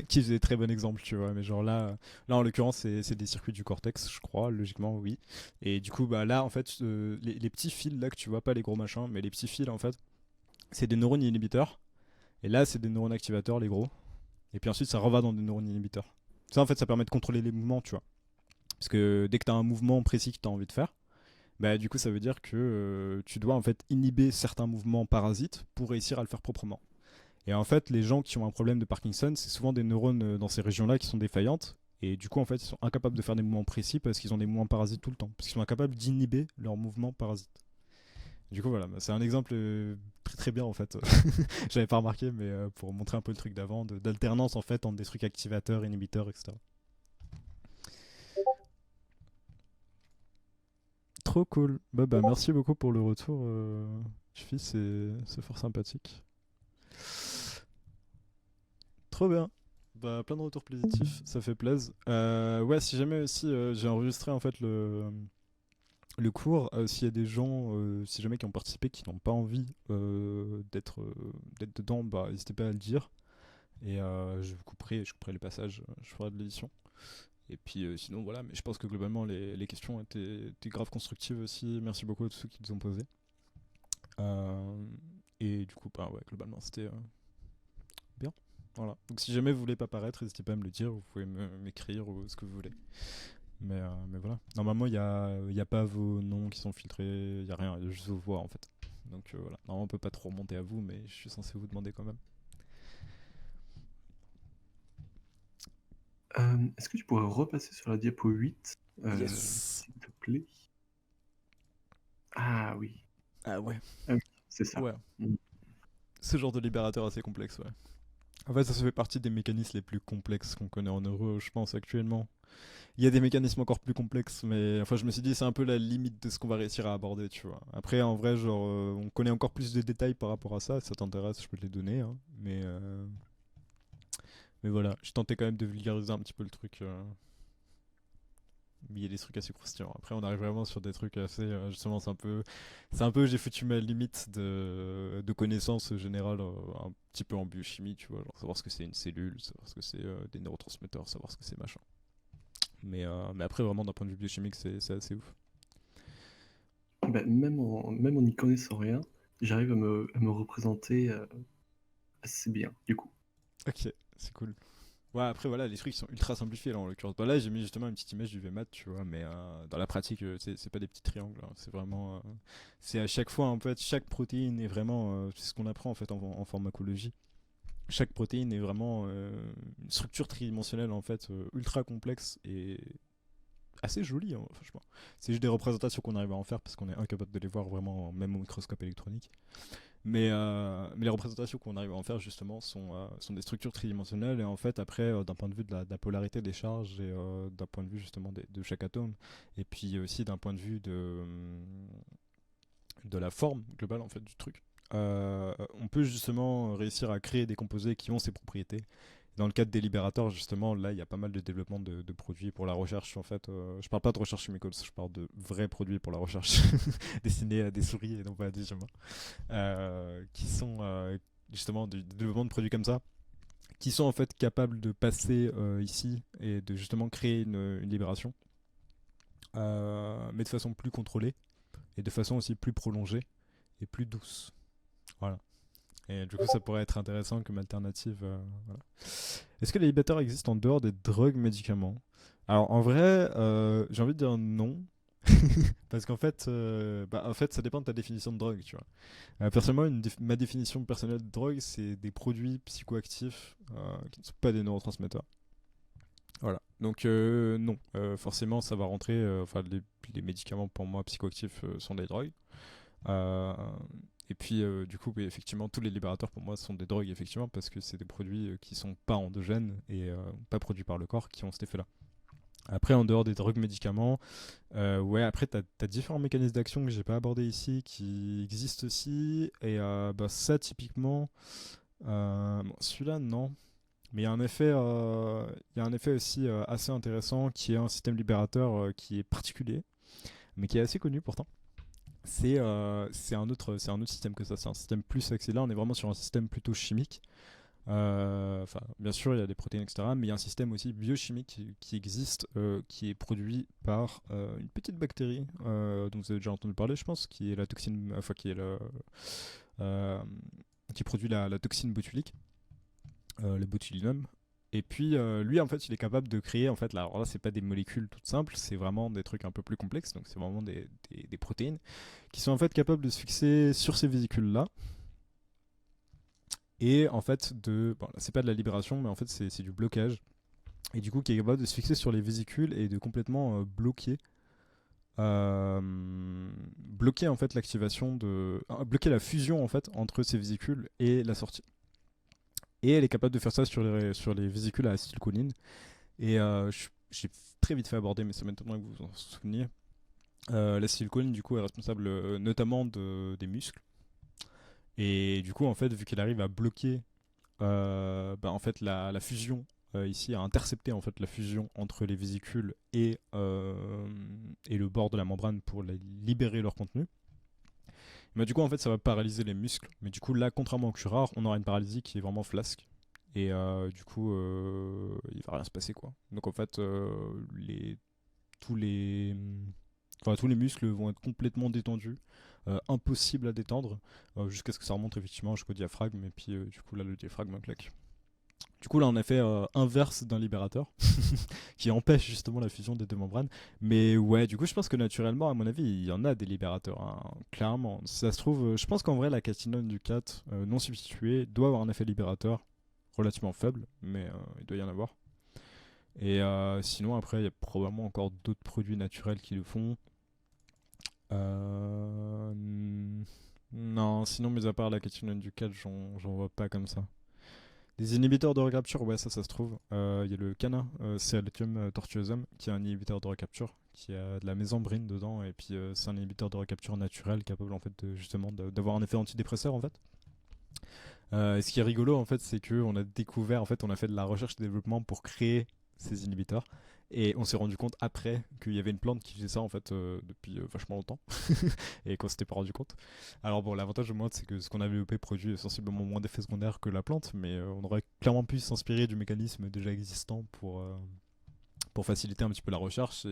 qui faisait très bon exemple, tu vois. Mais genre là en l'occurrence, c'est des circuits du cortex, je crois, logiquement, oui. Et du coup, bah là, en fait, les petits fils là que tu vois, pas les gros machins, mais les petits fils, en fait, c'est des neurones inhibiteurs. Et là, c'est des neurones activateurs, les gros. Et puis ensuite, ça reva dans des neurones inhibiteurs. Ça, en fait, ça permet de contrôler les mouvements, tu vois. Parce que dès que tu as un mouvement précis que tu as envie de faire, bah du coup, ça veut dire que tu dois en fait inhiber certains mouvements parasites pour réussir à le faire proprement. Et en fait, les gens qui ont un problème de Parkinson, c'est souvent des neurones dans ces régions-là qui sont défaillantes. Et du coup, en fait, ils sont incapables de faire des mouvements précis parce qu'ils ont des mouvements parasites tout le temps. Parce qu'ils sont incapables d'inhiber leurs mouvements parasites. Du coup, voilà, c'est un exemple très très bien en fait. J'avais pas remarqué, mais pour montrer un peu le truc d'avant, d'alternance en fait entre des trucs activateurs, inhibiteurs, etc. Trop cool. Bah, merci beaucoup pour le retour. Chifi, c'est fort sympathique. Trop bien. Bah, plein de retours positifs, ça fait plaisir. Ouais, si jamais aussi j'ai enregistré en fait le cours, s'il y a des gens, si jamais qui ont participé, qui n'ont pas envie d'être dedans, bah n'hésitez pas à le dire. Et je couperai les passages, je ferai de l'édition. Et puis sinon voilà, mais je pense que globalement les questions étaient grave constructives aussi. Merci beaucoup à tous ceux qui les ont posées. Et du coup, bah ouais, globalement c'était bien. Voilà. Donc si jamais vous voulez pas paraître, n'hésitez pas à me le dire, vous pouvez m'écrire ou ce que vous voulez. Mais voilà. Normalement, y a pas vos noms qui sont filtrés, il n'y a rien, il y a juste vos voix en fait. Donc voilà. Normalement, on peut pas trop remonter à vous, mais je suis censé vous demander quand même. Est-ce que tu pourrais repasser sur la diapo 8, Yes. s'il te plaît? Ah oui. Ah ouais. Ah oui, c'est ça. Ouais. Mm. Ce genre de libérateur assez complexe, ouais. En fait, ça fait partie des mécanismes les plus complexes qu'on connaît en Euro, je pense, actuellement. Il y a des mécanismes encore plus complexes, mais enfin, je me suis dit, c'est un peu la limite de ce qu'on va réussir à aborder, tu vois. Après, en vrai, genre, on connaît encore plus de détails par rapport à ça. Si ça t'intéresse, je peux te les donner, hein. Mais voilà, je tentais quand même de vulgariser un petit peu le truc. Mais il y a des trucs assez croustillants. Après, on arrive vraiment sur des trucs assez. Justement, c'est un peu, j'ai foutu ma limite de connaissances générales un petit peu en biochimie, tu vois. Genre savoir ce que c'est une cellule, savoir ce que c'est des neurotransmetteurs, savoir ce que c'est machin. Mais après, vraiment, d'un point de vue biochimique, c'est assez ouf. Bah, même en n'y connaissant rien, j'arrive à me représenter assez bien, du coup. Ok, c'est cool. Ouais, après, voilà, les trucs sont ultra simplifiés là en l'occurrence. Bah, là, j'ai mis justement une petite image du VMAT, tu vois, mais dans la pratique, c'est pas des petits triangles, hein. C'est vraiment. C'est à chaque fois, en fait, chaque protéine est vraiment. C'est ce qu'on apprend en fait en pharmacologie. Chaque protéine est vraiment une structure tridimensionnelle en fait ultra complexe et assez jolie, hein, franchement. C'est juste des représentations qu'on arrive à en faire parce qu'on est incapable de les voir vraiment, même au microscope électronique. Mais les représentations qu'on arrive à en faire justement sont des structures tridimensionnelles et en fait après d'un point de vue de la polarité des charges et d'un point de vue justement de chaque atome et puis aussi d'un point de vue de la forme globale en fait du truc, on peut justement réussir à créer des composés qui ont ces propriétés. Dans le cadre des libérateurs, justement, là, il y a pas mal de développement de produits pour la recherche. En fait, je parle pas de recherche chimique, je parle de vrais produits pour la recherche destinés à des souris et non pas à des humains, qui sont justement du développement de produits comme ça, qui sont en fait capables de passer ici et de justement créer une libération, mais de façon plus contrôlée et de façon aussi plus prolongée et plus douce. Voilà. Et du coup, ça pourrait être intéressant comme alternative. Voilà. Est-ce que les libérateurs existent en dehors des drogues médicaments? Alors, en vrai, j'ai envie de dire non. Parce qu'en fait, ça dépend de ta définition de drogue, tu vois. Personnellement, ma définition personnelle de drogue, c'est des produits psychoactifs qui ne sont pas des neurotransmetteurs. Voilà. Donc, non. Forcément, ça va rentrer. Enfin, les médicaments, pour moi, psychoactifs sont des drogues. Et puis, du coup, oui, effectivement, tous les libérateurs pour moi sont des drogues, effectivement, parce que c'est des produits qui sont pas endogènes et pas produits par le corps qui ont cet effet-là. Après, en dehors des drogues médicaments, ouais, après, t'as différents mécanismes d'action que j'ai pas abordés ici qui existent aussi. Et ça, typiquement, bon, celui-là, non. Mais il y a un effet aussi assez intéressant qui est un système libérateur qui est particulier, mais qui est assez connu pourtant. C'est un autre système que ça, c'est un système plus axé. Là, on est vraiment sur un système plutôt chimique. Enfin, bien sûr, il y a des protéines, etc. Mais il y a un système aussi biochimique qui existe, qui est produit par une petite bactérie dont vous avez déjà entendu parler, je pense, qui est la toxine, enfin qui produit la toxine botulique, le botulinum. Et puis lui, en fait, il est capable de créer, en fait, là, alors là, c'est pas des molécules toutes simples, c'est vraiment des trucs un peu plus complexes. Donc, c'est vraiment des protéines qui sont en fait capables de se fixer sur ces vésicules-là. Et en fait, bon, là, c'est pas de la libération, mais en fait, c'est du blocage. et du coup qui est capable de se fixer sur les vésicules et de complètement euh, bloquer en fait l'activation bloquer la fusion en fait entre ces vésicules et la sortie. Et elle est capable de faire ça sur les vésicules à acétylcholine. Et j'ai très vite fait aborder, mais ça m'étonnerait que vous vous en souveniez. L'acétylcholine du coup est responsable notamment des muscles. Et du coup en fait vu qu'elle arrive à bloquer en fait la fusion ici, à intercepter en fait la fusion entre les vésicules et le bord de la membrane pour libérer leur contenu. Mais du coup en fait ça va paralyser les muscles. Mais du coup là contrairement au curare, on aura une paralysie qui est vraiment flasque. Et du coup il va rien se passer quoi. Donc en fait tous les tous les muscles vont être complètement détendus, impossible à détendre, jusqu'à ce que ça remonte effectivement jusqu'au diaphragme, et puis du coup là le diaphragme claque. Du coup là on a fait inverse d'un libérateur, qui empêche justement la fusion des deux membranes, mais ouais du coup je pense que naturellement à mon avis il y en a des libérateurs, hein, clairement. Si ça se trouve, je pense qu'en vrai la catinone du 4 non substituée doit avoir un effet libérateur relativement faible, mais il doit y en avoir. Et sinon après il y a probablement encore d'autres produits naturels qui le font. Non, sinon, mis à part la catégorie du 4, j'en vois pas comme ça. Des inhibiteurs de recapture, ouais, ça se trouve. Il y a le Cana, Serratium tortuosum, qui est un inhibiteur de recapture, qui a de la mésembrine dedans, et puis c'est un inhibiteur de recapture naturel, capable en fait justement d'avoir un effet antidépresseur en fait. Et ce qui est rigolo en fait, c'est que on a découvert, en fait, on a fait de la recherche et développement pour créer ces inhibiteurs. Et on s'est rendu compte après qu'il y avait une plante qui faisait ça en fait depuis vachement longtemps et qu'on s'était pas rendu compte. Alors bon, l'avantage au moins c'est que ce qu'on a développé produit sensiblement moins d'effets secondaires que la plante, mais on aurait clairement pu s'inspirer du mécanisme déjà existant pour faciliter un petit peu la recherche.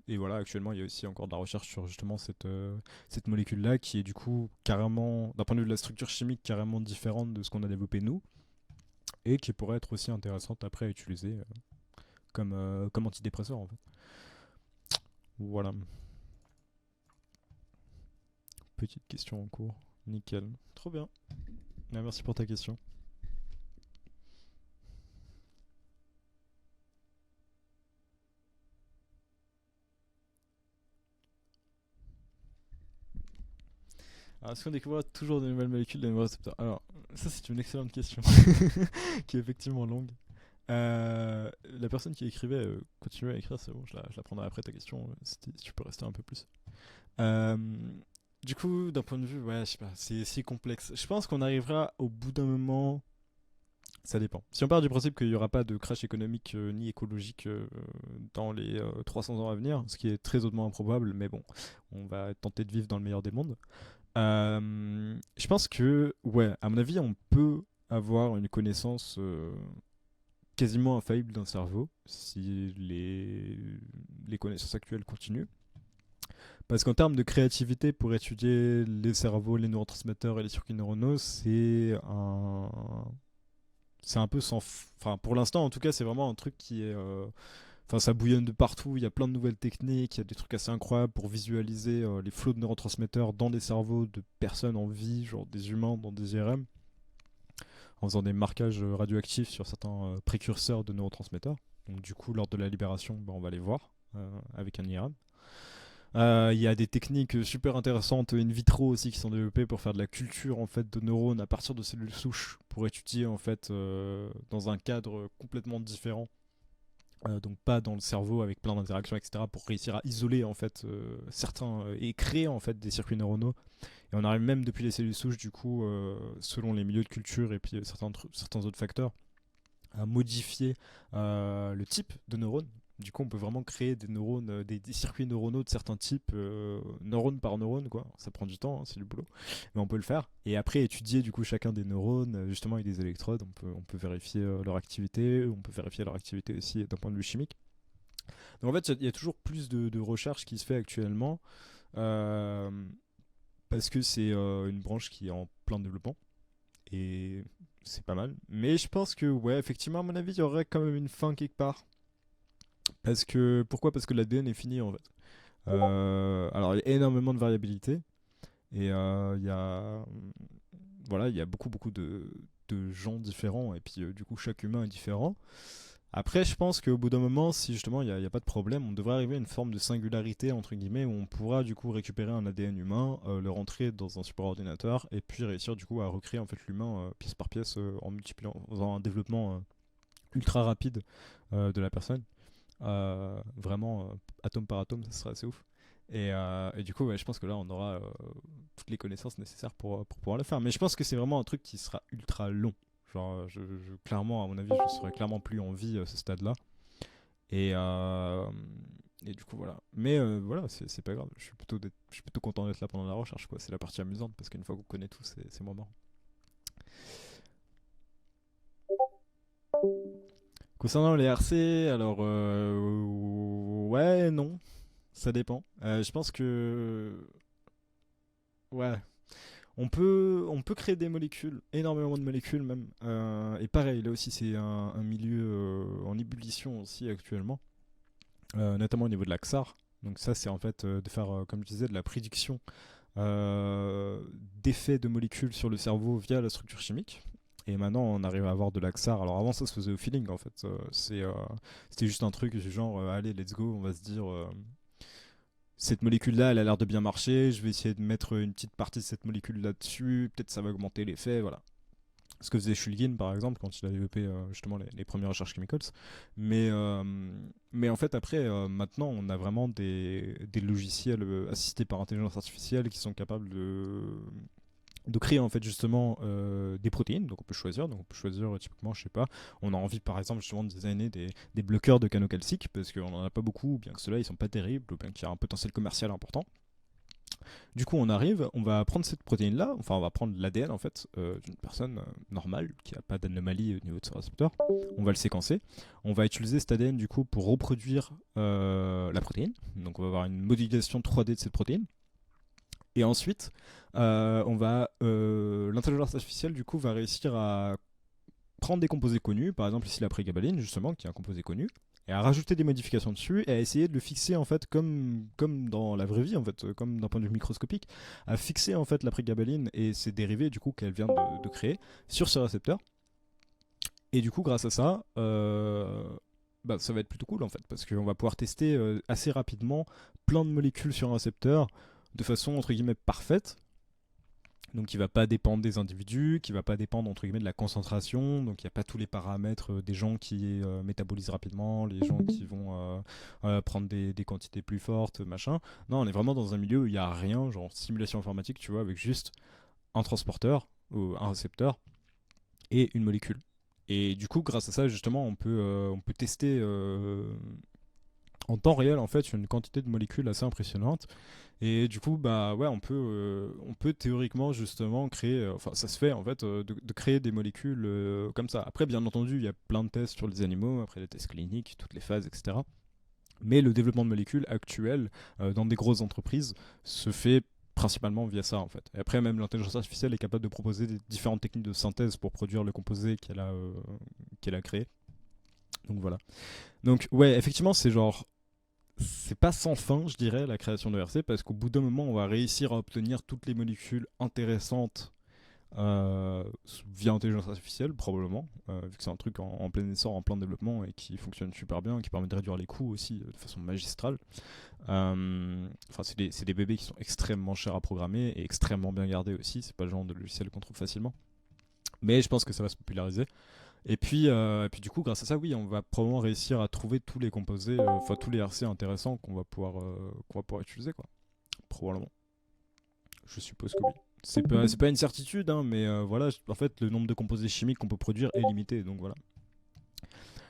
Et voilà, actuellement il y a aussi encore de la recherche sur justement cette molécule-là qui est du coup carrément, d'un point de vue de la structure chimique, carrément différente de ce qu'on a développé nous et qui pourrait être aussi intéressante après à utiliser comme antidépresseur en fait. Voilà. Petite question en cours. Nickel. Trop bien. Merci pour ta question. Alors, est-ce qu'on découvrira toujours de nouvelles molécules de nouveaux récepteurs? Alors, ça c'est une excellente question, qui est effectivement longue. La personne qui écrivait continue à écrire, c'est bon, je la prendrai après ta question, si tu peux rester un peu plus. Euh, du coup, d'un point de vue, ouais, je sais pas, c'est si complexe. Je pense qu'on arrivera au bout d'un moment. Ça dépend. Si on part du principe qu'il n'y aura pas de crash économique ni écologique dans les 300 ans à venir, ce qui est très hautement improbable, mais bon, on va tenter de vivre dans le meilleur des mondes. Je pense que, ouais, à mon avis, on peut avoir une connaissance quasiment infaillible d'un cerveau si les connaissances actuelles continuent. Parce qu'en termes de créativité pour étudier les cerveaux, les neurotransmetteurs et les circuits neuronaux, c'est un peu enfin, pour l'instant, en tout cas, c'est vraiment un truc qui est. Enfin, ça bouillonne de partout. Il y a plein de nouvelles techniques. Il y a des trucs assez incroyables pour visualiser les flots de neurotransmetteurs dans des cerveaux de personnes en vie, genre des humains dans des IRM, en faisant des marquages radioactifs sur certains précurseurs de neurotransmetteurs. Donc, du coup, lors de la libération, on va les voir avec un IRM. Il y a des techniques super intéressantes in vitro aussi qui sont développées pour faire de la culture en fait de neurones à partir de cellules souches pour étudier en fait dans un cadre complètement différent, donc pas dans le cerveau avec plein d'interactions etc, pour réussir à isoler en fait certains et créer en fait des circuits neuronaux. Et on arrive même depuis les cellules souches du coup selon les milieux de culture et puis certains autres facteurs à modifier le type de neurones. Du coup, on peut vraiment créer des neurones, des circuits neuronaux de certains types, neurone par neurone, quoi. Ça prend du temps, hein, c'est du boulot, mais on peut le faire. Et après, étudier du coup chacun des neurones, justement avec des électrodes, on peut vérifier leur activité, on peut vérifier leur activité aussi d'un point de vue chimique. Donc en fait, il y a toujours plus de recherche qui se fait actuellement, euh, parce que c'est une branche qui est en plein développement. Et c'est pas mal. Mais je pense que, ouais, effectivement, à mon avis, il y aurait quand même une fin quelque part. Pourquoi? Parce que l'ADN est fini en fait. Alors il y a énormément de variabilité et voilà, il y a beaucoup de gens différents et puis du coup chaque humain est différent. Après, je pense qu'au bout d'un moment, si justement il n'y a pas de problème, on devrait arriver à une forme de singularité, entre guillemets, où on pourra du coup récupérer un ADN humain, le rentrer dans un super ordinateur, et puis réussir du coup à recréer en fait l'humain pièce par pièce en multipliant, en faisant un développement ultra rapide de la personne. Vraiment, atome par atome, ça serait assez ouf. Et du coup, ouais, je pense que là, on aura toutes les connaissances nécessaires pour pouvoir le faire. Mais je pense que c'est vraiment un truc qui sera ultra long. Genre, clairement, à mon avis, je serais clairement plus en vie à ce stade-là. Et, euh, et du coup, voilà. Mais voilà, c'est pas grave. Je suis plutôt content d'être là pendant la recherche, quoi. C'est la partie amusante parce qu'une fois qu'on connaît tout, c'est moins marrant. Concernant les RC, alors ouais, non, ça dépend. Je pense que ouais, on peut créer des molécules, énormément de molécules même. Et pareil, là aussi c'est un milieu en ébullition aussi actuellement, notamment au niveau de la XAR. Donc ça c'est en fait de faire, comme je disais, de la prédiction euh, d'effets de molécules sur le cerveau via la structure chimique. Et maintenant, on arrive à avoir de l'Axar. Alors avant, ça se faisait au feeling, en fait. C'était juste un truc du genre, allez, let's go, on va se dire, cette molécule-là, elle a l'air de bien marcher, je vais essayer de mettre une petite partie de cette molécule là-dessus, peut-être ça va augmenter l'effet, voilà. Ce que faisait Shulgin, par exemple, quand il a développé justement les premières recherches chemicals. Mais, euh, mais en fait, après, maintenant, on a vraiment des logiciels assistés par intelligence artificielle qui sont capables de créer en fait justement des protéines. Donc on peut choisir typiquement, je sais pas, on a envie par exemple justement de designer des bloqueurs de canaux calciques parce qu'on en a pas beaucoup, ou bien que ceux-là ils sont pas terribles, ou bien qu'il y a un potentiel commercial important. Du coup, on va prendre cette protéine-là, enfin on va prendre l'ADN en fait d'une personne normale qui n'a pas d'anomalie au niveau de ce récepteur. On va le séquencer. On va utiliser cet ADN du coup pour reproduire la protéine. Donc on va avoir une modélisation 3D de cette protéine. Et ensuite, l'intelligence artificielle du coup va réussir à prendre des composés connus, par exemple ici la prégabaline justement, qui est un composé connu, et à rajouter des modifications dessus et à essayer de le fixer en fait comme dans la vraie vie en fait, comme d'un point de vue microscopique, à fixer en fait la prégabaline et ses dérivés du coup qu'elle vient de créer sur ce récepteur. Et du coup, grâce à ça, ça va être plutôt cool en fait, parce qu'on va pouvoir tester assez rapidement plein de molécules sur un récepteur de façon entre guillemets parfaite, donc qui va pas dépendre des individus, qui va pas dépendre entre guillemets de la concentration, donc il n'y a pas tous les paramètres des gens qui métabolisent rapidement, les gens qui vont prendre des quantités plus fortes, machin. Non, on est vraiment dans un milieu où il n'y a rien, genre simulation informatique, tu vois, avec juste un transporteur ou un récepteur et une molécule. Et du coup, grâce à ça, justement, on peut tester en temps réel en fait une quantité de molécules assez impressionnante. Et du coup, bah ouais, on peut théoriquement justement créer, enfin ça se fait en fait, de créer des molécules comme ça. Après, bien entendu, il y a plein de tests sur les animaux, après les tests cliniques, toutes les phases, etc. Mais le développement de molécules actuelles dans des grosses entreprises se fait principalement via ça en fait. Et après, même l'intelligence artificielle est capable de proposer des différentes techniques de synthèse pour produire le composé qu'elle a créé. Donc voilà. Donc ouais, effectivement, c'est pas sans fin, je dirais, la création de RC, parce qu'au bout d'un moment, on va réussir à obtenir toutes les molécules intéressantes euh, via intelligence artificielle, probablement, vu que c'est un truc en plein essor, en plein développement, et qui fonctionne super bien, qui permet de réduire les coûts aussi de façon magistrale. Enfin, c'est des bébés qui sont extrêmement chers à programmer et extrêmement bien gardés aussi, c'est pas le genre de logiciel qu'on trouve facilement. Mais je pense que ça va se populariser. Et puis du coup, grâce à ça, oui, on va probablement réussir à trouver tous les composés, enfin tous les RC intéressants qu'on va pouvoir utiliser, quoi. Probablement. Je suppose que oui. C'est pas une certitude, hein, mais voilà, en fait, le nombre de composés chimiques qu'on peut produire est limité, donc voilà.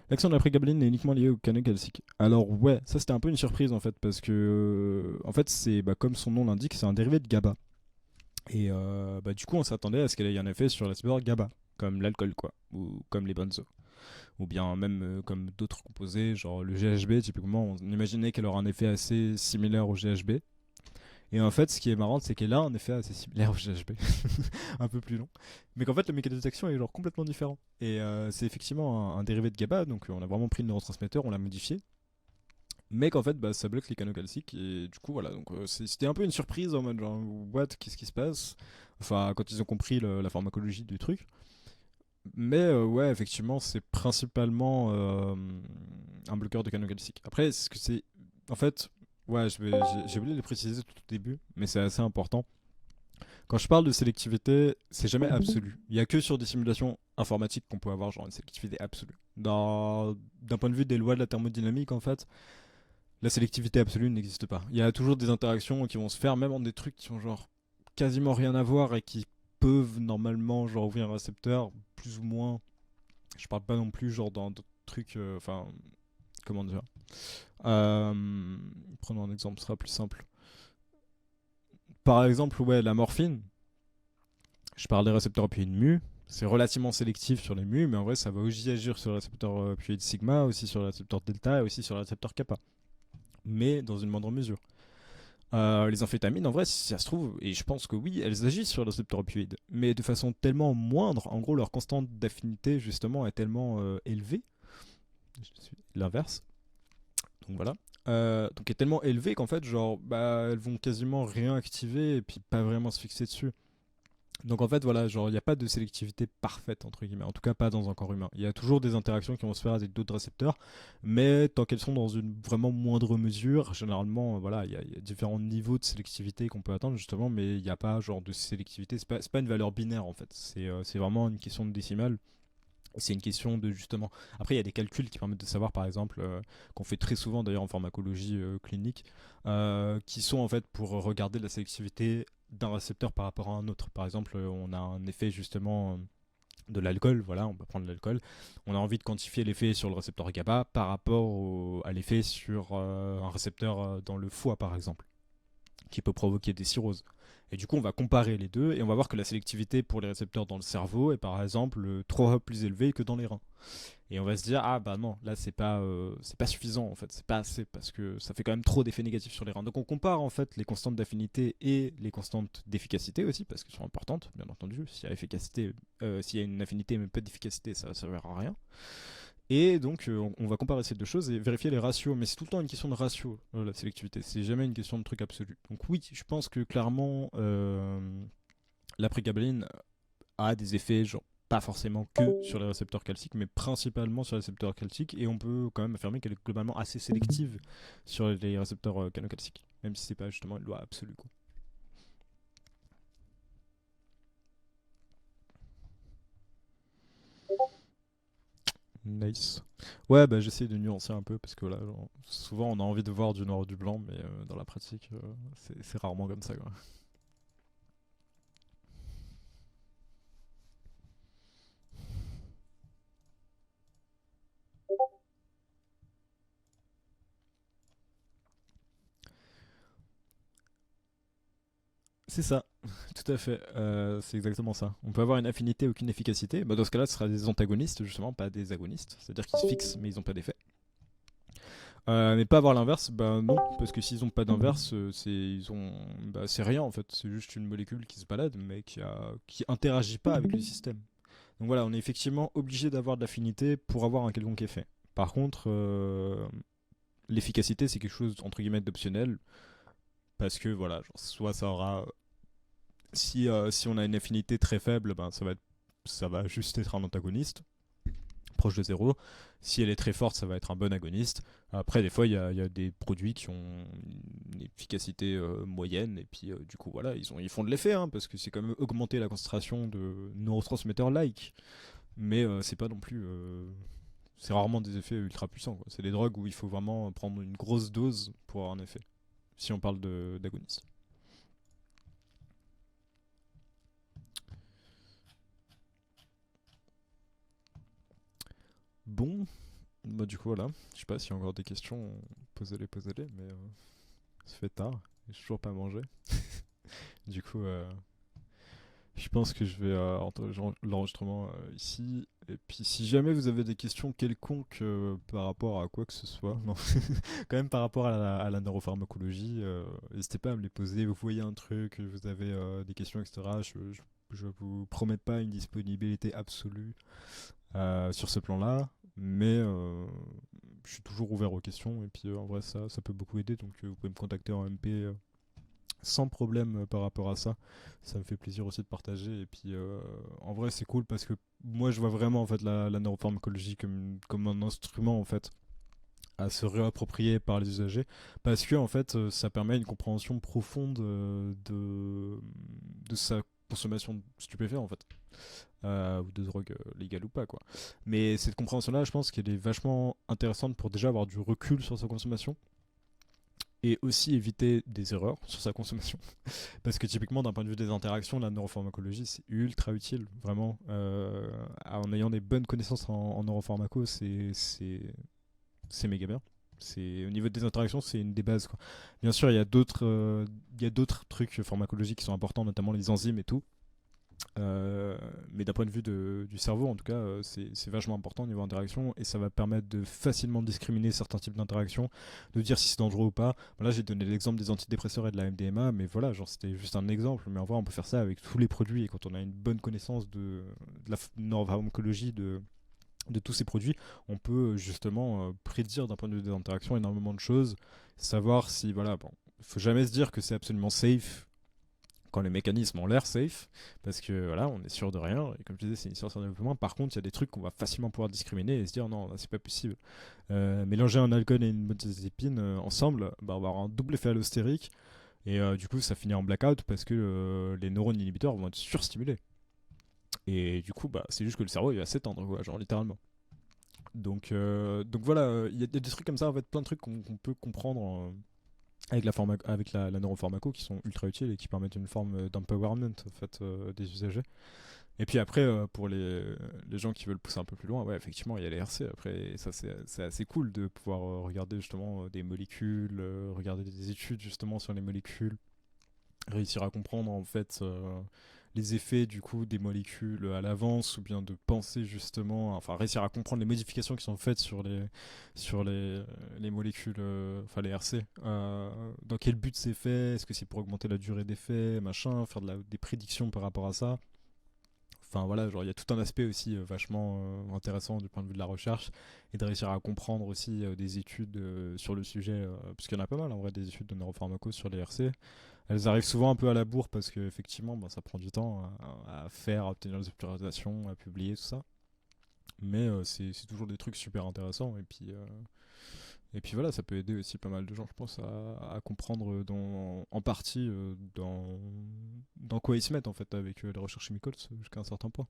L'action de la prégabaline est uniquement liée au canal calcique. Alors ouais, ça c'était un peu une surprise en fait, parce que en fait c'est comme son nom l'indique, c'est un dérivé de GABA. Et du coup, on s'attendait à ce qu'elle ait un effet sur la récepteur GABA, comme l'alcool, quoi, ou comme les benzos. Ou bien même comme d'autres composés, genre le GHB, typiquement, on imaginait qu'elle aurait un effet assez similaire au GHB. Et en fait, ce qui est marrant, c'est qu'elle a un effet assez similaire au GHB, un peu plus long. Mais qu'en fait, le mécanisme d'action est genre complètement différent. Et c'est effectivement un dérivé de GABA, donc on a vraiment pris le neurotransmetteur, on l'a modifié. Mais qu'en fait, ça bloque les canaux calciques, et du coup, voilà. Donc c'était un peu une surprise en mode genre, what, qu'est-ce qui se passe? Enfin, quand ils ont compris la pharmacologie du truc. Mais ouais, effectivement, c'est principalement un bloqueur de canaux calciques. Après, ce que c'est. En fait, ouais, j'ai oublié de le préciser tout au début, mais c'est assez important. Quand je parle de sélectivité, c'est jamais absolu. Il y a que sur des simulations informatiques qu'on peut avoir genre une sélectivité absolue. D'un point de vue des lois de la thermodynamique, en fait, la sélectivité absolue n'existe pas. Il y a toujours des interactions qui vont se faire, même en des trucs qui ont genre quasiment rien à voir et qui peuvent normalement genre ouvrir un récepteur plus ou moins. Je parle pas non plus genre dans d'autres trucs, enfin, comment dire. Prenons un exemple, ce sera plus simple. Par exemple, ouais, la morphine. Je parle des récepteurs opioïdes mu. C'est relativement sélectif sur les mu, mais en vrai, ça va aussi agir sur le récepteur opioïde sigma, aussi sur le récepteur delta et aussi sur le récepteur kappa. Mais dans une moindre mesure. Les amphétamines, en vrai, si ça se trouve, et je pense que oui, elles agissent sur le récepteur opioïde, mais de façon tellement moindre. En gros, leur constante d'affinité, justement, est tellement élevée. L'inverse. Donc voilà. Donc est tellement élevée qu'en fait, genre, bah, elles vont quasiment rien activer et puis pas vraiment se fixer dessus. Donc en fait, voilà, genre, il n'y a pas de sélectivité parfaite, entre guillemets, en tout cas pas dans un corps humain. Il y a toujours des interactions qui vont se faire avec d'autres récepteurs, mais tant qu'elles sont dans une vraiment moindre mesure, généralement, voilà, il y a différents niveaux de sélectivité qu'on peut atteindre, justement, mais il n'y a pas genre de sélectivité, c'est pas une valeur binaire, en fait, c'est vraiment une question de décimale. C'est une question de justement. Après, il y a des calculs qui permettent de savoir, par exemple, qu'on fait très souvent d'ailleurs en pharmacologie clinique, qui sont en fait pour regarder la sélectivité d'un récepteur par rapport à un autre. Par exemple, on a un effet justement de l'alcool, voilà, on peut prendre l'alcool. On a envie de quantifier l'effet sur le récepteur GABA par rapport à l'effet sur un récepteur dans le foie, par exemple, qui peut provoquer des cirrhoses. Et du coup, on va comparer les deux et on va voir que la sélectivité pour les récepteurs dans le cerveau est par exemple 3 fois plus élevée que dans les reins. Et on va se dire, ah bah non, là c'est pas suffisant en fait, c'est pas assez parce que ça fait quand même trop d'effets négatifs sur les reins. Donc on compare en fait les constantes d'affinité et les constantes d'efficacité aussi parce qu'elles sont importantes, bien entendu. S'il y a une affinité mais pas d'efficacité, ça va servir à rien. Et donc, on va comparer ces deux choses et vérifier les ratios. Mais c'est tout le temps une question de ratio, la sélectivité. C'est jamais une question de truc absolu. Donc, oui, je pense que clairement, la prégabaline a des effets, genre, pas forcément que sur les récepteurs calciques, mais principalement sur les récepteurs calciques. Et on peut quand même affirmer qu'elle est globalement assez sélective sur les récepteurs canocalciques. Même si c'est pas justement une loi absolue, quoi. Nice. Ouais, bah j'essaie de nuancer un peu parce que là, genre, souvent on a envie de voir du noir ou du blanc, mais dans la pratique, c'est rarement comme ça, quoi. C'est ça, tout à fait. C'est exactement ça. On peut avoir une affinité, aucune efficacité. Bah, dans ce cas-là, ce sera des antagonistes, justement, pas des agonistes. C'est-à-dire qu'ils se fixent, mais ils n'ont pas d'effet. Mais pas avoir l'inverse, bah non, parce que s'ils ont pas d'inverse, c'est rien en fait, c'est juste une molécule qui se balade, mais qui interagit pas avec le système. Donc voilà, on est effectivement obligé d'avoir de l'affinité pour avoir un quelconque effet. Par contre, l'efficacité c'est quelque chose entre guillemets d'optionnel, parce que voilà, genre, soit ça aura, si on a une affinité très faible, ben ça va juste être un antagoniste proche de zéro. Si elle est très forte, ça va être un bon agoniste. Après, des fois, il y a des produits qui ont une efficacité moyenne, et puis du coup, voilà, ils font de l'effet, hein, parce que c'est quand même augmenter la concentration de neurotransmetteurs-like. Mais c'est pas non plus. C'est rarement des effets ultra puissants, quoi. C'est des drogues où il faut vraiment prendre une grosse dose pour avoir un effet, si on parle d'agoniste. Bon, bah du coup voilà, je sais pas s'il y a encore des questions, posez-les, mais ça fait tard, et j'ai toujours pas mangé. Du coup, je pense que je vais l'enregistrement ici. Et puis si jamais vous avez des questions quelconques par rapport à quoi que ce soit, non, quand même par rapport à la neuropharmacologie, n'hésitez pas à me les poser. Vous voyez un truc, vous avez des questions, etc. Je vous promets pas une disponibilité absolue sur ce plan-là, mais je suis toujours ouvert aux questions. Et puis en vrai, ça peut beaucoup aider. Donc vous pouvez me contacter en MP sans problème par rapport à ça. Ça me fait plaisir aussi de partager. Et puis, en vrai, c'est cool parce que moi, je vois vraiment en fait la neuropharmacologie comme un instrument en fait à se réapproprier par les usagers parce que en fait, ça permet une compréhension profonde de sa consommation de stupéfiants en fait. Ou de drogue légale ou pas quoi. Mais cette compréhension là je pense qu'elle est vachement intéressante pour déjà avoir du recul sur sa consommation et aussi éviter des erreurs sur sa consommation. Parce que typiquement, d'un point de vue des interactions, la neuropharmacologie, c'est ultra utile, vraiment. En ayant des bonnes connaissances en neuropharmaco, c'est méga bien. Au niveau des interactions, c'est une des bases, quoi. Bien sûr, il y a d'autres trucs pharmacologiques qui sont importants, notamment les enzymes et tout. Mais d'un point de vue du cerveau, en tout cas, c'est vachement important au niveau interaction et ça va permettre de facilement discriminer certains types d'interactions, de dire si c'est dangereux ou pas. Là, j'ai donné l'exemple des antidépresseurs et de la MDMA, mais voilà, genre c'était juste un exemple. Mais en vrai, on peut faire ça avec tous les produits et quand on a une bonne connaissance de la neuropharmacologie de tous ces produits, on peut justement prédire d'un point de vue des interactions énormément de choses, savoir si, voilà, bon, il faut jamais se dire que c'est absolument safe quand les mécanismes ont l'air safe, parce que voilà, on est sûr de rien, et comme je disais, c'est une science en développement. Par contre, il y a des trucs qu'on va facilement pouvoir discriminer et se dire non, là, c'est pas possible. Mélanger un alcool et une benzodiazépine ensemble, bah, on va avoir un double effet allostérique, et du coup, ça finit en blackout parce que les neurones inhibiteurs vont être surstimulés. Et du coup, bah, c'est juste que le cerveau il va s'étendre, quoi, genre littéralement. Donc voilà, il y a des trucs comme ça, en fait, plein de trucs qu'on peut comprendre avec la neuropharmaco qui sont ultra utiles et qui permettent une forme d'empowerment en fait, des usagers. Et puis après, pour les gens qui veulent pousser un peu plus loin, ouais, effectivement, il y a les RC. Après, ça, c'est assez cool de pouvoir regarder justement des molécules, regarder des études justement sur les molécules, réussir à comprendre en fait les effets du coup des molécules à l'avance ou bien de penser justement, enfin réussir à comprendre les modifications qui sont faites sur les molécules, enfin les RC, dans quel but c'est fait, est-ce que c'est pour augmenter la durée d'effet, machin, faire des prédictions par rapport à ça. Enfin voilà, genre il y a tout un aspect aussi vachement intéressant du point de vue de la recherche et de réussir à comprendre aussi des études sur le sujet, puisqu'il y en a pas mal en vrai des études de neuropharmacos sur les RC. Elles arrivent souvent un peu à la bourre parce qu'effectivement bah, ça prend du temps à faire, à obtenir les autorisations, à publier, tout ça. Mais c'est toujours des trucs super intéressants et puis voilà, ça peut aider aussi pas mal de gens, je pense, à comprendre en partie dans quoi ils se mettent en fait avec les recherches chimicales jusqu'à un certain point.